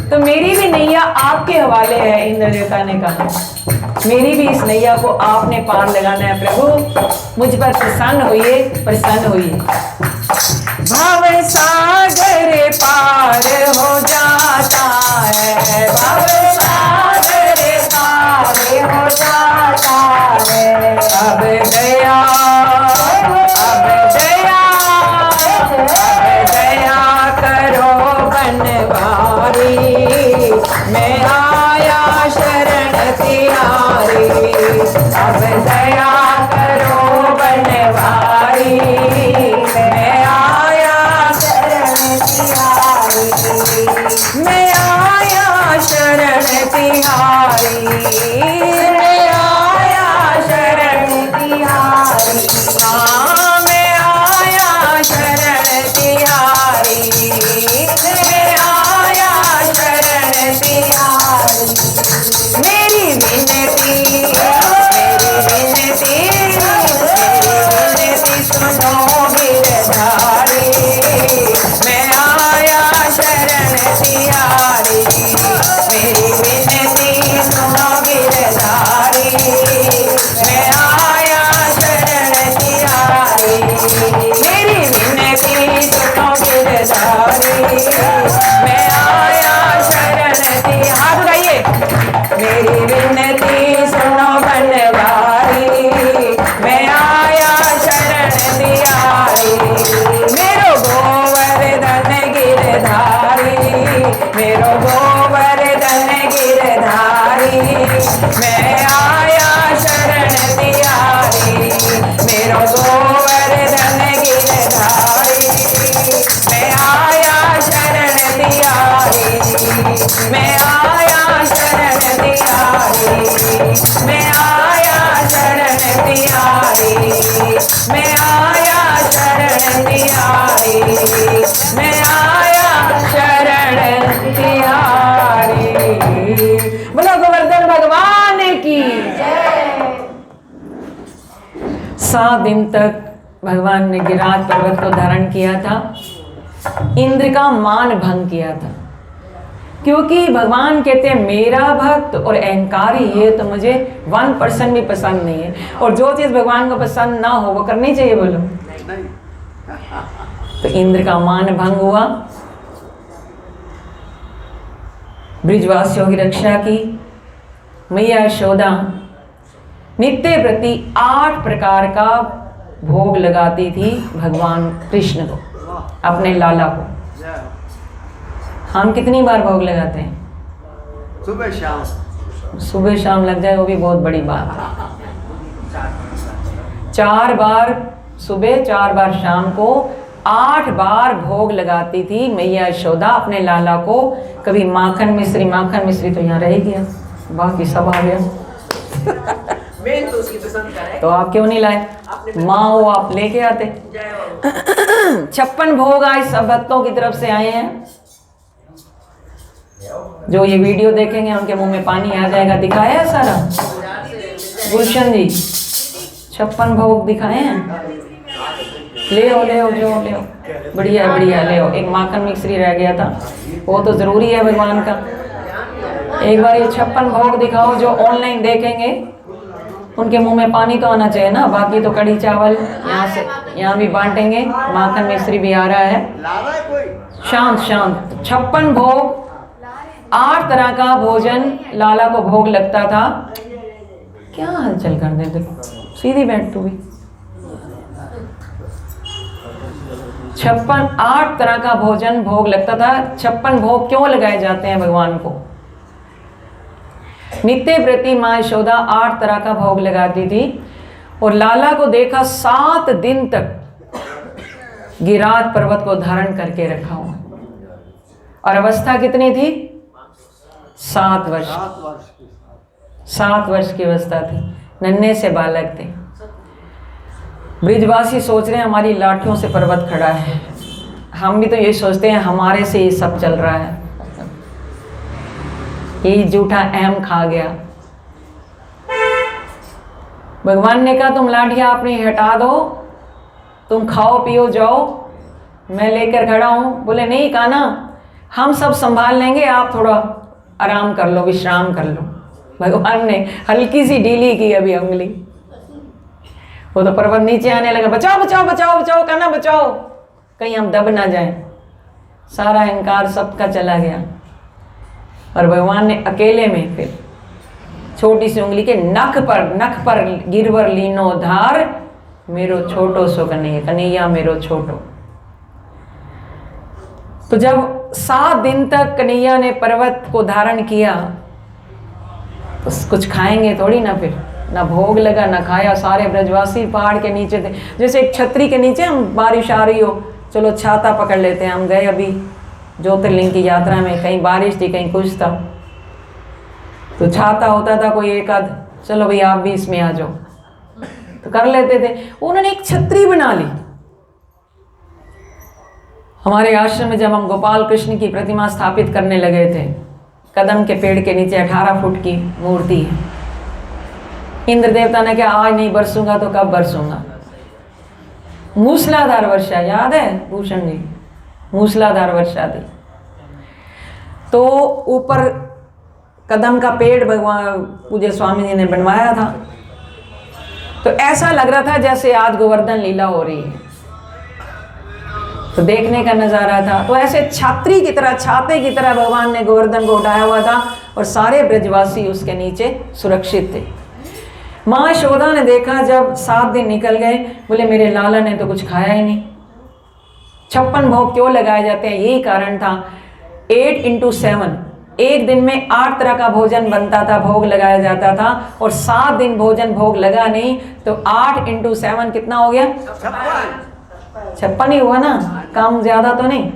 S1: तो मेरी भी नैया आपके हवाले है, इंद्र देवता ने कहा, मेरी भी इस नैया को आपने पार लगाना है प्रभु, मुझ पर प्रसन्न होइए, प्रसन्न होइए। भव सागर पार हो जाता है, भव सागर पार हो जाता है। अब दया, अब दया, अब दया करो बनवारी, मैं आया शरण तिहारी। अब दया करो बनवारी, मैं आया शरण तिहारी। मैं आया शरण मैं आया शरण तिहारी, मैं आया शरण तिहारी, मैं आया शरण तिहारी। बोलो गोवर्धन भगवान की। 7 दिन तक भगवान ने गिरिराज पर्वत को धारण किया था, इंद्र का मान भंग किया था, क्योंकि भगवान कहते हैं मेरा भक्त और अहंकारी ये तो मुझे 1% भी पसंद नहीं है। और जो चीज भगवान को पसंद ना हो वो करनी चाहिए, बोलो। तो इंद्र का मान भंग हुआ, ब्रिजवासियों की रक्षा की। मैया यशोदा नित्य प्रति 8 प्रकार का भोग लगाती थी भगवान कृष्ण को, अपने लाला को। हम कितनी बार भोग लगाते हैं?
S2: सुबह शाम।
S1: सुबह शाम लग जाए वो भी बहुत बड़ी बात है। 4 बार सुबह, 4 बार शाम को, 8 बार भोग लगाती थी मैया यशोदा अपने लाला को। कभी माखन मिश्री तो यहाँ रह गया, बाकी सब आ गया।
S3: मैं तो उसकी पसंद का है।
S1: तो आप क्यों नहीं लाए? माँ हो आप लेके आते। 56 भोग आज सब भक्तों की तरफ से आए हैं। जो ये वीडियो देखेंगे उनके मुंह में पानी आ जाएगा। दिखाया है सारा गुलशन जी? 56 भोग दिखाए हैं। ले आओ बढ़िया ले आओ। एक माखन मिश्री रह गया था, वो तो जरूरी है भगवान का। एक बार ये 56 भोग दिखाओ। जो ऑनलाइन देखेंगे उनके मुंह में पानी तो आना चाहिए ना। बाकी तो कढ़ी चावल यहाँ भी बांटेंगे, माखन मिश्री भी आ रहा है। शांत 56 भोग, 8 तरह का भोजन लाला को भोग लगता था। क्या हलचल कर देते, सीधी बैठ तू भी। 8 तरह का भोजन भोग लगता था। 56 भोग क्यों लगाए जाते हैं भगवान को? नित्य प्रति माँ यशोदा 8 तरह का भोग लगाती थी। और लाला को देखा 7 दिन तक गिरिराज पर्वत को धारण करके रखा हुआ। और अवस्था कितनी थी? 7 वर्ष। 7 वर्ष की अवस्था थी, नन्हे से बालक थे। ब्रिजवासी सोच रहे हैं हमारी लाठियों से पर्वत खड़ा है। हम भी तो ये सोचते हैं हमारे से ये सब चल रहा है। ये झूठा अहम खा गया। भगवान ने कहा तुम लाठियां अपनी हटा दो, तुम खाओ पियो जाओ, मैं लेकर खड़ा हूं। बोले नहीं कान्हा, हम सब संभाल लेंगे, आप थोड़ा आराम कर लो, विश्राम कर लो। भगवान ने हल्की सी ढीली की अभी उंगली, वो तो पर्वत नीचे आने लगा। बचाओ बचाओ बचाओ बचाओ कान्हा बचाओ, कहीं हम दब ना जाएं। सारा अहंकार सबका चला गया। और भगवान ने अकेले में फिर छोटी सी उंगली के नख पर गिरवर लीनो धार, मेरो छोटो सो कन्हैया मेरो छोटो। तो जब 7 दिन तक कन्हैया ने पर्वत को धारण किया तो कुछ खाएंगे थोड़ी ना, फिर ना भोग लगा ना खाया। सारे ब्रजवासी पहाड़ के नीचे थे, जैसे एक छतरी के नीचे हम, बारिश आ रही हो चलो छाता पकड़ लेते हैं। हम गए अभी ज्योतिर्लिंग की यात्रा में, कहीं बारिश थी कहीं कुछ था, तो छाता होता था कोई एक आध, चलो भाई आप भी इसमें आ जाओ, तो कर लेते थे। उन्होंने एक छतरी बना ली। हमारे आश्रम में जब हम गोपाल कृष्ण की प्रतिमा स्थापित करने लगे थे, कदम के पेड़ के नीचे 18 फुट की मूर्ति है। इंद्र देवता ने कहा आज नहीं बरसूंगा तो कब बरसूंगा। मूसलाधार वर्षा, याद है भूषण जी? मूसलाधार वर्षा थी। तो ऊपर कदम का पेड़ भगवान पूज्य स्वामी जी ने बनवाया था। तो ऐसा लग रहा था जैसे आज गोवर्धन लीला हो रही है, तो देखने का नजारा था। तो ऐसे छात्री की तरह, छाते की तरह भगवान ने गोवर्धन को उठाया हुआ था और सारे ब्रजवासी उसके नीचे सुरक्षित थे। माँ यशोदा ने देखा जब 7 दिन निकल गए, बोले मेरे लाला ने तो कुछ खाया ही नहीं। 56 भोग क्यों लगाए जाते हैं? यही कारण था। 8 into 7, एक दिन में 8 तरह का भोजन बनता था, भोग लगाया जाता था। और 7 दिन भोजन भोग लगा नहीं, तो 8 into 7 कितना हो गया? 56 ही हुआ ना, काम ज्यादा तो नहीं।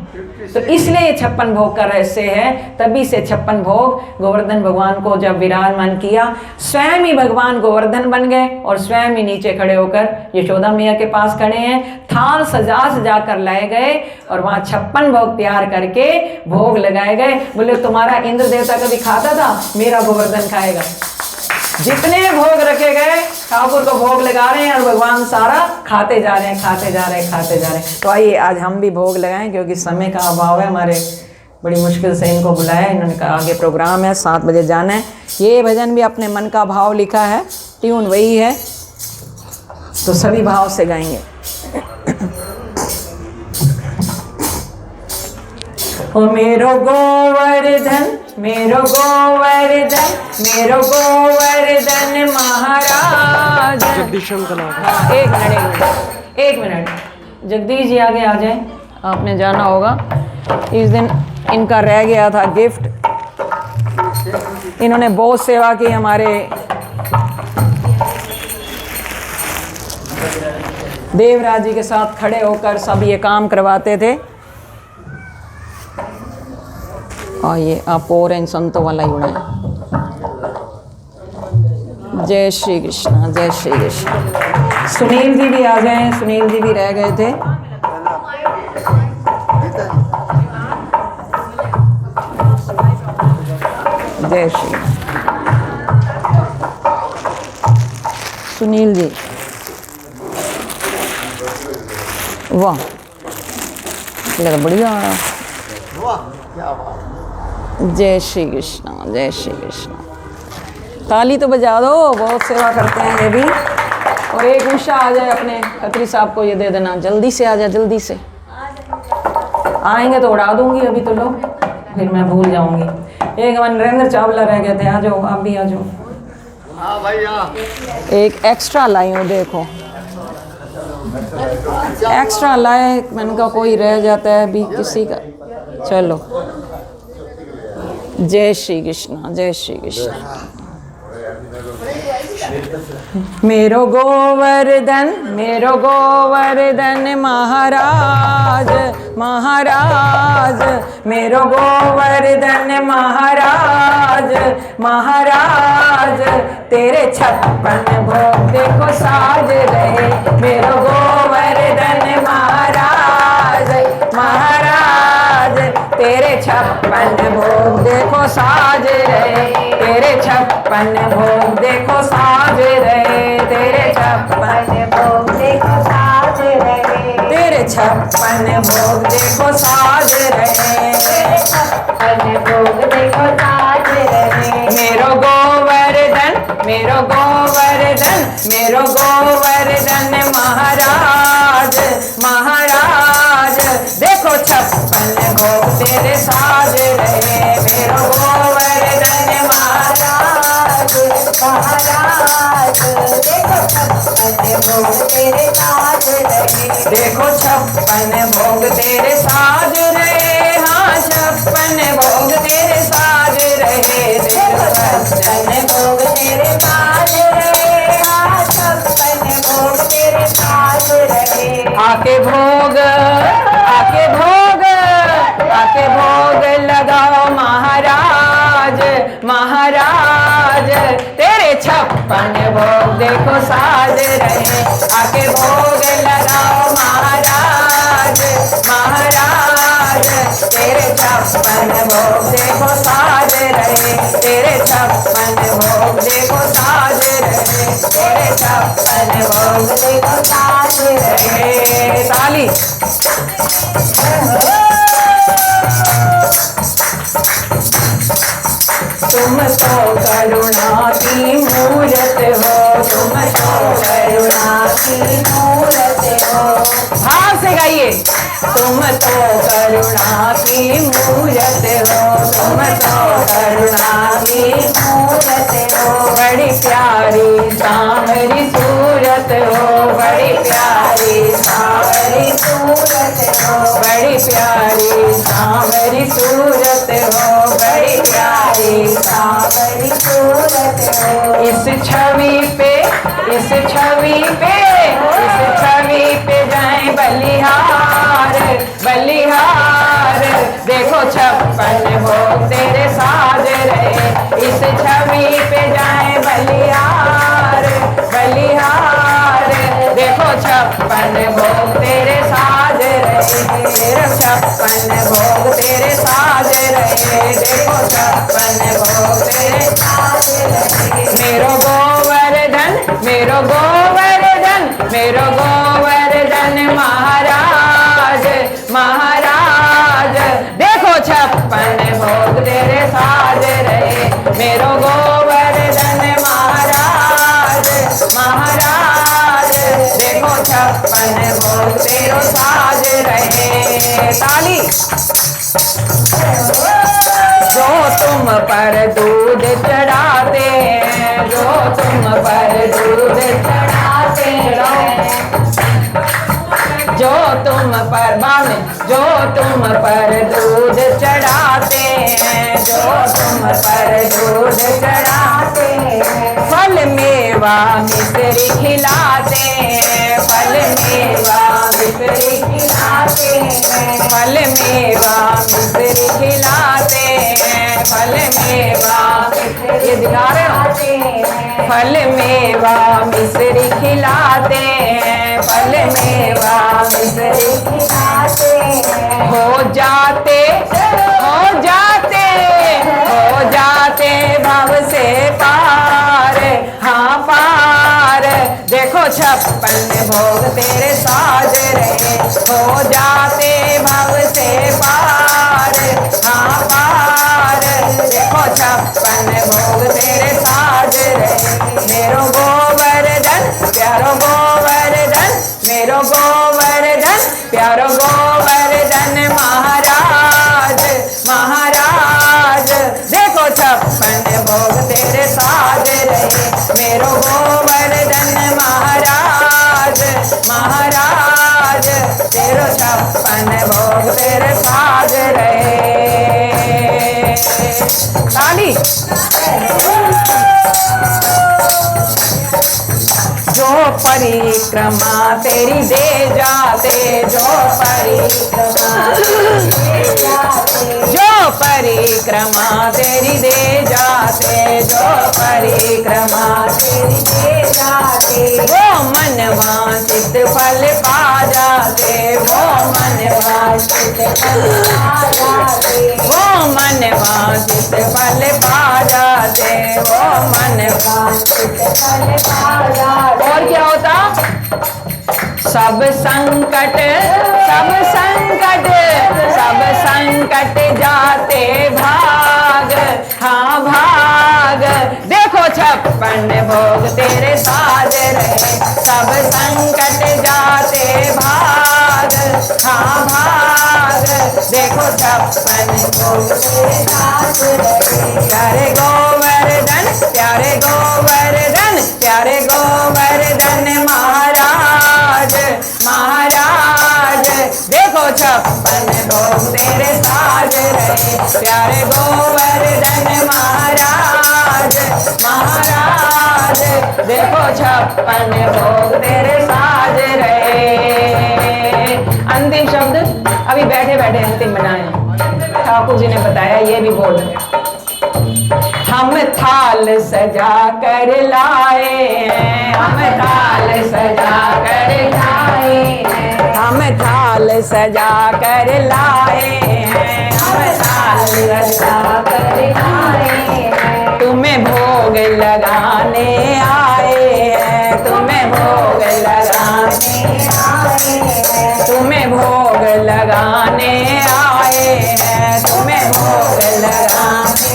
S1: तो इसलिए ये 56 भोग का रहस्य है। तभी से 56 भोग गोवर्धन भगवान को जब विराजमान किया, स्वयं ही भगवान गोवर्धन बन गए और स्वयं ही नीचे खड़े होकर यशोदा मैया के पास खड़े हैं। थाल सजा सजा कर लाए गए और वहां 56 भोग तैयार करके भोग लगाए गए। बोले तुम्हारा इंद्र देवता कभी खाता था, मेरा गोवर्धन खाएगा। जितने भोग रखे गए ठाकुर को भोग लगा रहे हैं और भगवान सारा खाते जा रहे हैं, खाते जा रहे हैं, खाते जा रहे हैं। तो आइए आज हम भी भोग लगाएं, क्योंकि समय का अभाव है। हमारे बड़ी मुश्किल से इनको बुलाया, इन्होंने कहा आगे प्रोग्राम है, 7 बजे जाना है। ये भजन भी अपने मन का भाव लिखा है, ट्यून वही है, तो सभी भाव से गाएंगे। ओ मेरो गोवर्धन, मेरो गोवर्धन, मेरो गोवर्धन महाराज। एक मिनट जगदीश जी आगे आ जाए, आपने जाना होगा। इस दिन इनका रह गया था गिफ्ट, इन्होंने बहुत सेवा की हमारे देवराज जी के साथ खड़े होकर सब ये काम करवाते थे। और ये आप और इन संतों वाला ही उड़ाए। जय श्री कृष्ण, जय श्री कृष्ण। सुनील जी भी आ जाएं, सुनील जी भी रह गए थे। जय श्री सुनील जी, वाह बढ़िया। जय श्री कृष्ण, जय श्री कृष्ण। ताली तो बजा दो, बहुत सेवा करते हैं ये भी। और एक उषा आ जाए, अपने खत्री साहब को ये दे देना, जल्दी से आ जाए, जल्दी से। आएंगे तो उड़ा दूंगी, अभी तो लो, फिर मैं भूल जाऊंगी। एक नरेंद्र चावला रह गए थे, आ जाओ, आप भी आ जाओ।
S2: हाँ भाई हाँ।
S1: एक एक्स्ट्रा लाई हूँ, देखो एक्स्ट्रा लाए, मैंने कहा कोई रह जाता है अभी किसी का। चलो, जय श्री कृष्ण, जय श्री कृष्ण। मेरो गोवर्धन, मेरो गोवर्धन महाराज, महाराज, मेरो गोवर्धन महाराज, महाराज, तेरे 56 भोग देखो साज रहे। मेरो गोवर्धन महाराज, महाराज, तेरे 56 भोग देखो साज रहे। तेरे 56 भोग देखो साज रहे। तेरे 56 भोग देखो साज रहे। तेरे 56 भोग देखो साज रहे। 56 भोग देखो साज रहे। मेरो गोवर्धन, मेरो गोवर्धन, मेरो गोवर्धन महाराज, महाराज, देखो 56 भोग तेरे साज रहे। मेरो गोवर्धन महाराज, महाराज, देखो 56 भोग तेरे साज रहे। देखो 56 भोग तेरे साज रहे। हाँ 56 भोग तेरे साज रहे। देखो 56 भोग तेरे साज रहे। हाँ 56 भोग तेरे साज रहे। आके भोग, आके भोग, आके भोग लगाओ महाराज, महाराज, तेरे 56 भोग देखो साज रहे। आके भोग लगाओ महाराज, महाराज, तेरे 56 भोग देखो साज रहे। तेरे 56 भोग देखो साज रहे। तेरे 56 भोग देखो साज रहे। ताली। तुम तो करुणा की मूरत हो, तुम तो करुणा की मूरत हो। भाव से गाइए। तुम तो करुणा की मूरत हो, तुम तो करुणा की मूरत हो। बड़ी प्यारी सांवरी सूरत हो, बड़ी प्यारी सांवरी सूरत हो। बड़ी प्यारी सांवरी सूरत हो, बड़ी प्यारी सांवरी सूरत हो। इस छवि पे, इस छवि पे, इस छवि पे जाए बलिहारी। बलिहार बलिहार, देखो 56 भोग तेरे साज रहे, इस छवि पे जाए बलिहार बलिहार, देखो 56 भोग तेरे साज रहे, 56 भोग तेरे साज रहे, देखो 56 भोग तेरे साज रहे। मेरो गोवर्धन मेरो गोवर्धन मेरो गोवर्धन महाराज महाराज, देखो 56 भोग तेरे साज रहे, मेरो गोवर्धन महाराज महाराज, देखो 56 भोग तेरे साज रहे। ताली। जो तुम पर दूध चढ़ाते हैं, जो तुम पर दूध चढ़ाते हैं, जो तुम पर बामे, जो तुम पर दूध चढ़ाते हैं, जो तुम पर दूध चढ़ाते हैं, फल मेवा मिश्री खिलाते हैं, फल मेवा मिश्री खिलाते हैं, फल मेवा मिश्री खिलाते हैं, फल मेवा ये दिखा रहे हो, फल मेवा मिश्री खिलाते हैं, फल मेवा मिश्री खिलाते हैं, हो जाते हो जाते हो जाते भव से पार, हाँ पार, देखो 56 भोग तेरे साज रहे, हो जाते भव से पार, हाँ पार, देखो 56 भोग तेरे साज रहे, मेरो गोवर्धन प्यारो गोवर्धन, मेरो गोवर्धन प्यारो गोवर्धन महाराज महाराज, देखो 56 भोग तेरे साज रहे, मेरो गोवर्धन महाराज महाराज, तेरो 56 भोग तेरे साज रहे। ताली। जो परिक्रमा तेरी दे जाते, जो परिक्रमा जो परिक्रमा तेरी दे जाते, जो परिक्रमा तेरी दे जाते, वो मनवांछित फल पा जाते, वो मनवांछित फल पा जाते, वो मनवांछित फल पा जाते, वो मनवांछित फल पा जाते। और क्या होता? सब संकट सब संकट सब संकट जाते भाग, हाँ भाग, देखो 56 भोग तेरे साज रहे, सब संकट जाते भाग, हाँ भाग, देखो 56 भोग तेरे साज रहे। प्यारे गोवर्धन प्यारे गोवर्धन प्यारे गोवर्धन महाराज महाराज, देखो 56 भोग तेरे साज रहे, प्यारे गोवर्धन महाराज महाराज, देखो 56 भोग तेरे साज रहे। अंतिम शब्द अभी बैठे बैठे अंतिम बनाए, ठाकुर जी ने बताया, ये भी बोल रहे। हम थाल सजा कर लाए हैं, हम थाल सजा कर लाए हैं, हम थाल सजा कर लाए हैं, हम थाल सजा कर लाए हैं, तुम्हें भोग लगाने आए हैं, तुम्हें भोग लगाने आए हैं, तुम्हें भोग लगाने आए हैं, तुम्हें भोग लगाने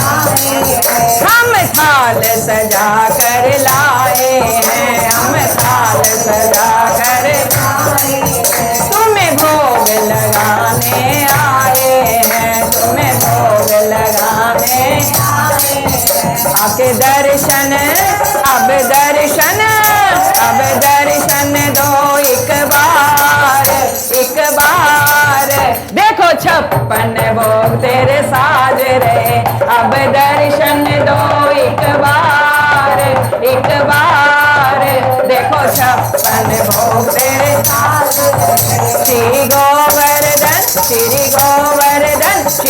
S1: आए हैं, हम थाल सजा कर लाए हैं, हम थाल सजा कर लाए हैं, तुम्हें भोग लगाने आए हैं, तुम्हें भोग लगाने आए हैं, आके दर्शन अब दर्शन अब दर्शन दो एक बार, देखो 56 भोग तेरे साज रहे, अब दर्शन दो एक बार, देखो 56 भोग तेरे साज रहे।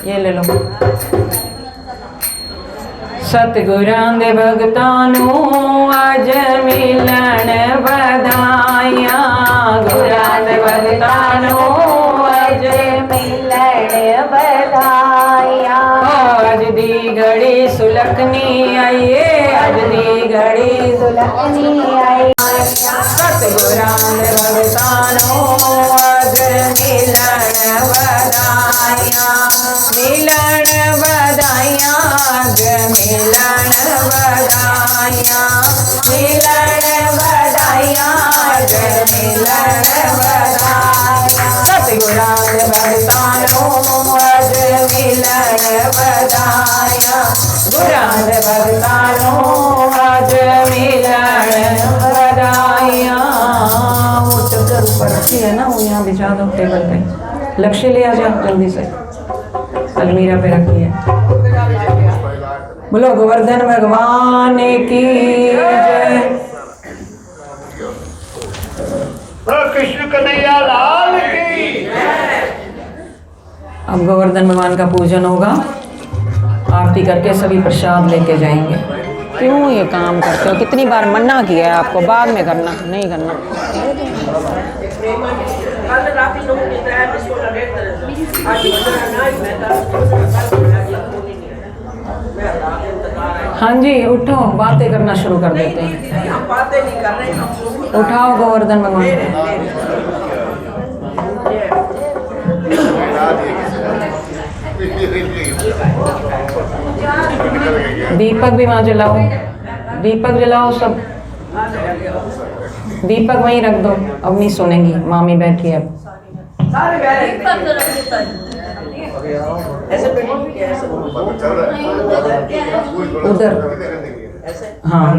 S1: ये ले लो। सतगुरां दे भगतानों अज मिलन बधाइया, गुरां दे भगतानों अज मिलन बधाइया। अज दी घड़ी सुलखनी आइए, अज दी घड़ी सुलखनी आई। सतगुरां दे भगतानों अज मिलन बधाइया, मिलन बधाइया, अज मिलन बधाइया, मिलन बधाइया, अज मिलन बधाइया। सतगुरां दे भगतानों अज मिलन बधाइया, गुरां दे भगतानों अज मिलन बधाइया। वो चद्दर ऊपर रखी है ना, वो यहाँ बिछा दो टेबल पे। लक्ष्य ले आ जाओ जल्दी से, अलमीरा पे रखी है। बोलो गोवर्धन भगवान की जय।
S2: कृष्ण कन्हैया लाल की।
S1: अब गोवर्धन भगवान का पूजन होगा, आरती करके सभी प्रसाद लेके जाएंगे। क्यों ये काम करते हो? कितनी बार मना किया है आपको, बाद में करना, नहीं करना। हाँ जी उठो, बातें करना शुरू कर देते हैं।
S3: हम बातें नहीं कर रहे, हम
S1: उठाओ गोवर्धन भगवान को। दीपक भी वहाँ जलाओ, दीपक जलाओ सब। दीपक वहीं रख दो, अब नहीं सुनेंगी, मामी बैठी है अब। उधर हाँ,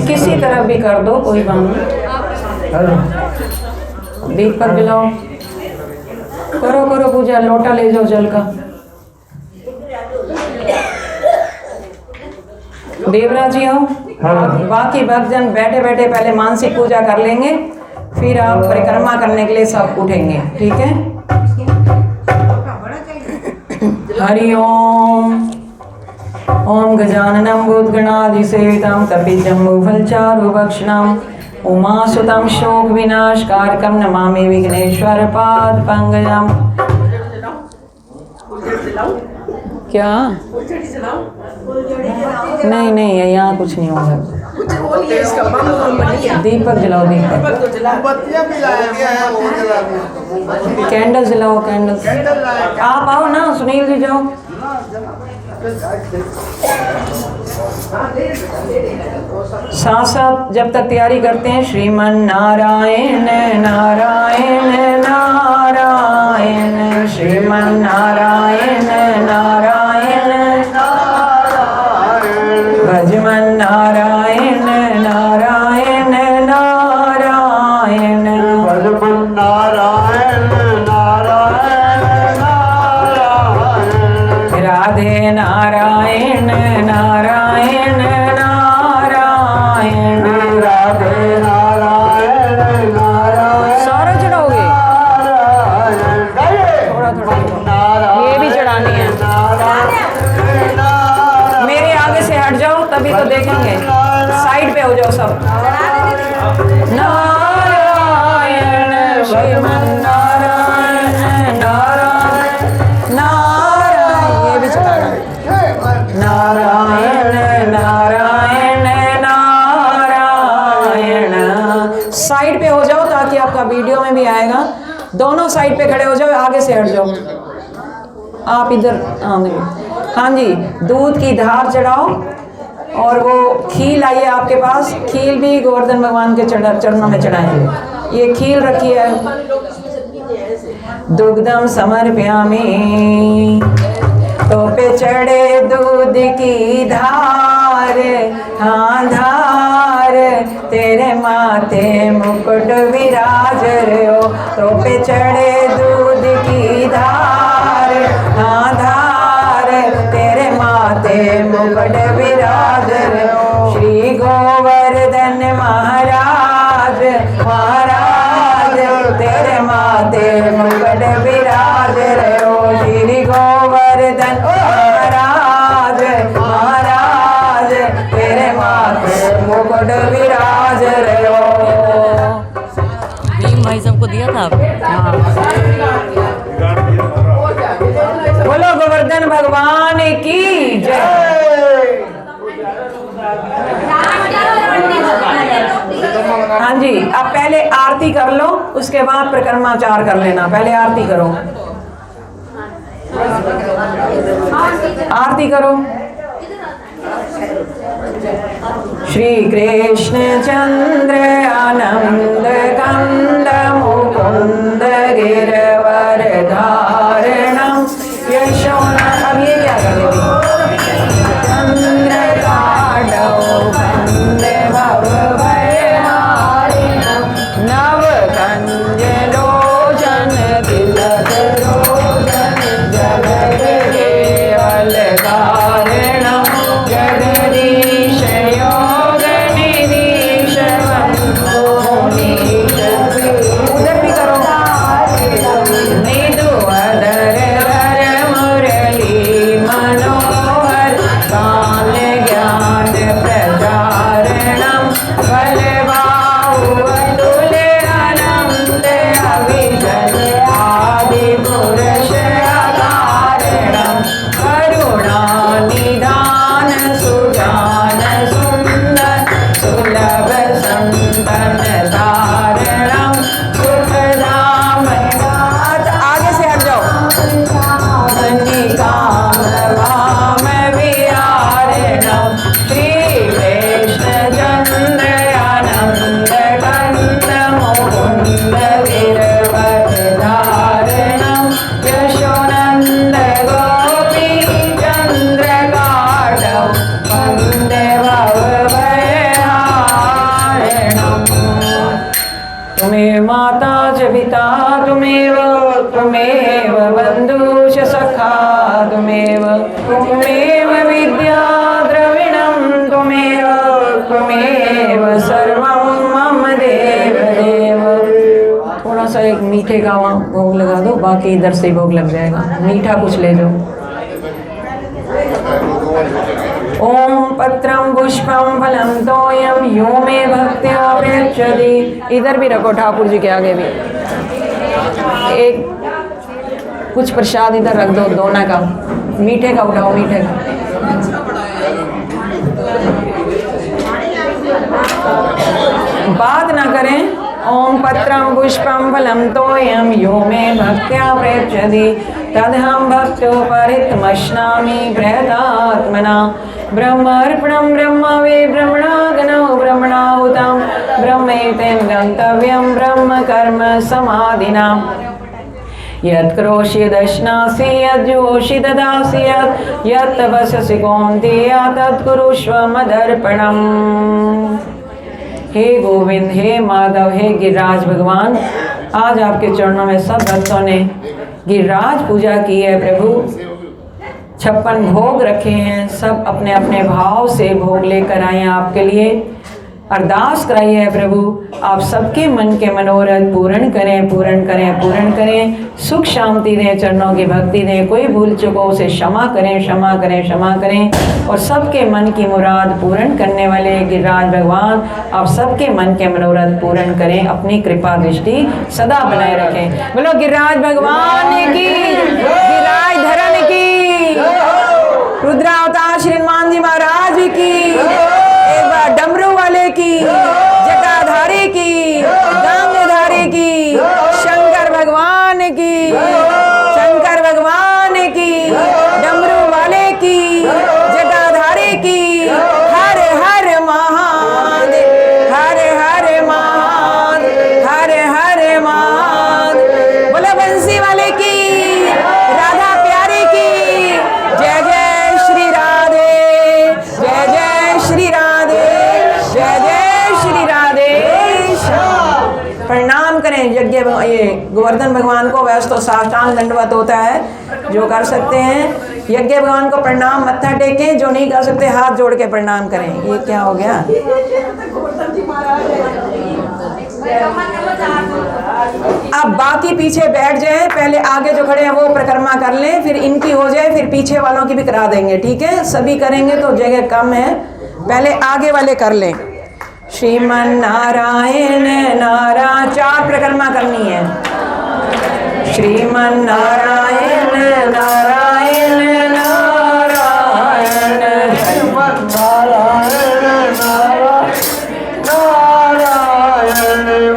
S1: किसी तरफ भी कर दो, कोई बात नहीं। दीपक जलाओ, करो करो पूजा। लोटा ले जाओ जल का। देवराज जी आओ। बाकी भक्तजन बैठे बैठे पहले मानसिक पूजा कर लेंगे, फिर आप परिक्रमा करने के लिए सब उठेंगे, ठीक है। हरि ओम। ओम गजाननं भूतगणाधिसेवितं कपिजम्बूफलचारुभक्षणम् उमासुतं शोकविनाशकारकं नमामि विघ्नेश्वरपादपङ्कजम्। क्या? नहीं नहीं, यहाँ कुछ नहीं होगा। दीपक जलाओ, दीपक। कैंडल जलाओ, कैंडल। आप आओ ना, सुनील जी जाओ। साथ साथ जब तक तैयारी करते हैं, श्रीमन नारायण नारायण नारायण, श्रीमन नारायण नारायण नारायण, भजमन नारायण नारायण नारायण,
S2: भजमन नारायण नारायण नारायण,
S1: राधे नारायण नारायण नारायण,
S2: राधे नारायण नारायण।
S1: सारा चढ़ाओगे? थोड़ा थोड़ा, ये भी चढ़ानी है। मेरे आगे से हट जाओ, तभी तो देखेंगे। साइड पे हो जाओ सब। नारायण श्रीमन नारायण नारायण नारायण, ये भी चढ़ाना। नारायण नारायण नारायण। साइड पे हो जाओ ताकि आपका वीडियो में भी आएगा। दोनों साइड पे खड़े हो जाओ, आगे से हट जाओ। आप इधर हाँ जी, दूध की धार चढ़ाओ और वो खील आई है आपके पास, खील भी गोवर्धन भगवान के चरणों में चढ़ाएंगे। ये खील रखी है। दुग्धम समर्पयामि, तो पे चढ़े दूध की धार, हाँ धार, तेरे माथे मुकुट विराज रहो। तो पे चढ़े दूध की धार, हाँ धार, तेरे माथे मुकुट विराज रहो। श्री गोवर्धन महाराज महाराज, तेरे माथे मुकुट विराज रहो। मुकुट विराज रहो।
S4: भीम भाई सबको दिया था आपने?
S1: बोलो गोवर्धन भगवान की जय। हाँ जी, अब पहले आरती कर लो, उसके बाद परिक्रमाचार कर लेना। पहले आरती करो, आरती करो। श्री कृष्ण चंद्र आनंद कंद मुकुंद गिरवर धारणम यशोना। अब ये क्या करेगी? चंद्र काढ़ो वंदे भव भयहारिणम नव कंज लोचन तिलक लोचन जगत केवल कारणम जगदीश योग निधीश वंदो नीश। उधर भी करो। निधु अधर धर मुरली मनोहर कान ज्ञान प्रचारणम बलबाहु अतुल अनंत अभिजन आदि पुरुष अकारणम करुणा निधान सुजान सुंदर सुलभ संतन धारणम सुखधाम नाथ। आगे से हट जाओ। काम वाम विहारणम श्री कृष्ण चंद्र आनंद कंद मुकुंद गिरवर धारणम यशोनंद गोपी चंद्र काढ़व वंदे भव भयहारिणम। तुमेव माता च पिता तुमेव त्वमेव बन्धुश्च सखा त्वमेव विद्या द्रविणं त्वमेव सर्वं मम देव देव। थोड़ा सा एक मीठे का वहाँ भोग लगा दो, बाकी इधर से भोग लग जाएगा। मीठा कुछ ले जाओ। ओम पत्रम पुष्पम फलम तोयम यो मे भक्त्या प्रयच्छति। इधर भी रखो, ठाकुर जी के आगे भी एक कुछ प्रसाद इधर रख दो। दोना का मीठे का उठाओ, मीठे का। बात ना करें। ओम पत्रम पुष्पम फलम तोयम यो मे भक्त्या प्रयच्छति तदहं भक्तोपरितमश्नामि प्रयतात्मना। ब्रह्मार्पणं ब्रह्मवे ब्रह्मणागणो ब्रह्मणाहुतं ब्रह्मैतेन गन्तव्यं ब्रह्म कर्म समाधिना। यत् करोषि यदश्नासि यद्योषि ददासि यत् तपस्यसि कौन्तेय तत् कुरुष्व मदर्पणम्। हे गोविंद, हे माधव, हे गिरिराज भगवान, आज आपके चरणों में सब भक्तों ने गिरिराज पूजा की है। प्रभु 56 भोग रखे हैं, सब अपने अपने भाव से भोग लेकर आए हैं आपके लिए। अरदास कराई है प्रभु, आप सबके मन के मनोरथ पूर्ण करें, पूर्ण करें, पूर्ण करें। सुख शांति दें, चरणों की भक्ति दें। कोई भूल चुको उसे क्षमा करें, क्षमा करें, क्षमा करें। और सबके मन की मुराद पूर्ण करने वाले गिरिराज भगवान, आप सबके मन के मनोरथ पूर्ण करें। अपनी कृपा दृष्टि सदा बनाए रखें। बोलो गिरिराज भगवान की, गिरिराज धरण की, रुद्रावतार श्री हनुमान जी महाराज की, एक बार डमरू वाले की, जटाधारी की, गंगधारी की, शंकर भगवान की, शंकर भगवान की, डमरू वाले की, जटाधारी की। हर हर महादेव, हर हर महादेव, हर हर महादेव। बोले बंसी वाले की, राधा प्यारी की, जय जय श्री राधे, जय जय श्री राधे, जय जय श्री राधे। प्रणाम करें यज्ञ ये गोवर्धन भगवान को। वैसे तो साष्टांग दंडवत होता है, जो कर सकते हैं यज्ञ भगवान को प्रणाम मत्था टेकें, जो नहीं कर सकते हाथ जोड़ के प्रणाम करें। ये क्या हो गया? अब बाकी पीछे बैठ जाएं, पहले आगे जो खड़े हैं वो परिक्रमा कर लें, फिर इनकी हो जाए, फिर पीछे वालों की भी करा देंगे। ठीक है, सभी करेंगे तो जगह कम है, पहले आगे वाले कर लें। श्रीमन नारायण नारायण, 4 परिक्रमा करनी है। श्रीमन नारायण नारायण नारायण,
S2: श्रीमन नारायण नारायण,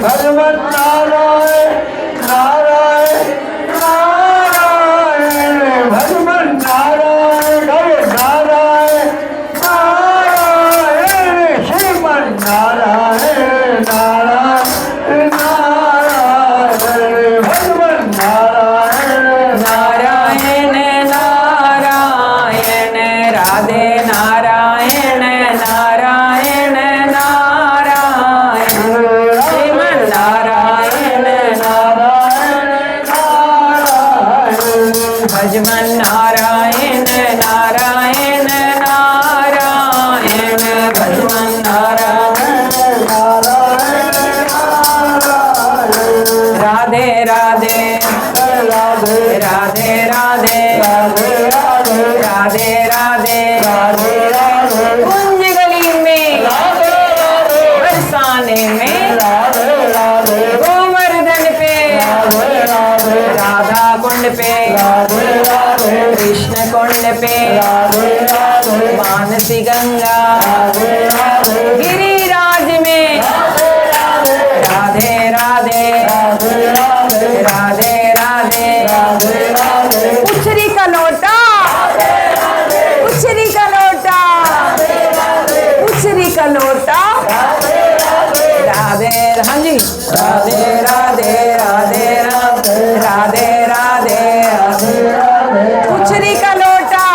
S2: भगवन नारायण नारायण नारायण, भगवन नारायण नारायण नारायण, श्रीमन नारायण नारायण नारायण, भगवन नारायण
S1: नारायण नारायण, राधे नारायण नारायण नारायण, श्रीमन नारायण भजमन नारायण नारायण नारायण, भजमन नारायण। राधे राधे राधे राधे राधे राधे राधे, कुंज गली में बरसाने में, गोवर्धन पे राधा कुंड पे, कृष्ण कुंड पे मानसी गंगा, गिरिराज में राधे राधे राधे राधे, उछरी का लोटा, उछरी का लोटा, उछरी का लोटा, राधे। हाँ जी, राधे राधे राधे राधे राधे, उछरी का लोटा,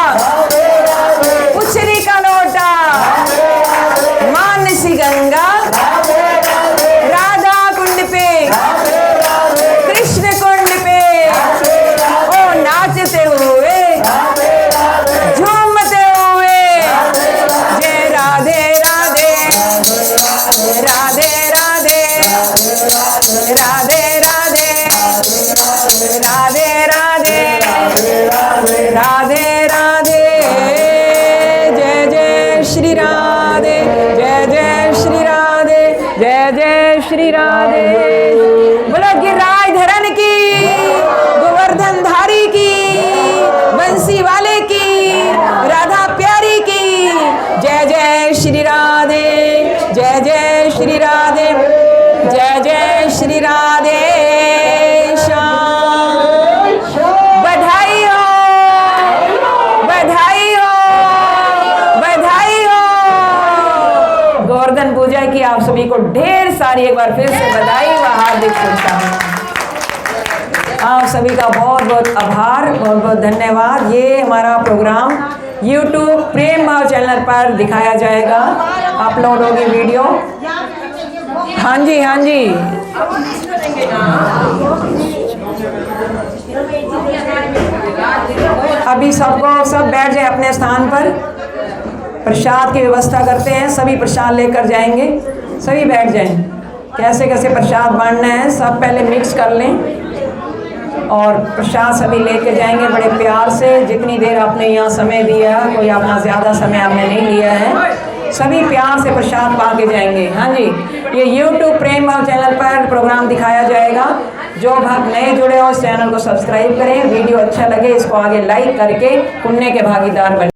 S1: उछरी का लोटा, मानसी गंगा, राधा कुंड पे, कृष्ण कुंड पे, ओ नाचते हुए, झूमते हुए, जय राधे राधे राधे राधे राधे राधे राधे राधे राधे राधे, जय जय श्री राधे, जय जय श्री राधे, जय जय श्री राधे। बोलो गिरिराज धरन की, गोवर्धन धारी की, बंसी वाले की, राधा प्यारी की, जय जय श्री राधे, जय जय श्री राधे, जय जय श्री राधे श्याम। बधाई हो, बधाई हो, बधाई हो। गोवर्धन पूजा की आप सभी को ढेर सारी एक बार फिर से बधाई व हार्दिक शुभकामनाएं। आप सभी का बहुत बहुत आभार, बहुत बहुत धन्यवाद। ये हमारा प्रोग्राम YouTube प्रेम भाव चैनल पर दिखाया जाएगा, अपलोड होगी वीडियो। हाँ जी, हाँ जी, अभी सबको सब बैठ जाए अपने स्थान पर। प्रसाद की व्यवस्था करते हैं, सभी प्रसाद लेकर जाएंगे, सभी बैठ जाएं। कैसे कैसे प्रसाद बांटना है सब पहले मिक्स कर लें और प्रसाद सभी लेके जाएंगे बड़े प्यार से। जितनी देर आपने यहाँ समय दिया, कोई अपना ज़्यादा समय आपने नहीं लिया है, सभी प्यार से प्रसाद पा के जाएंगे। हाँ जी, ये YouTube प्रेम भाव चैनल पर प्रोग्राम दिखाया जाएगा। जो भक्त नए जुड़े हो इस चैनल को सब्सक्राइब करें, वीडियो अच्छा लगे इसको आगे लाइक करके पुण्य के भागीदार बने।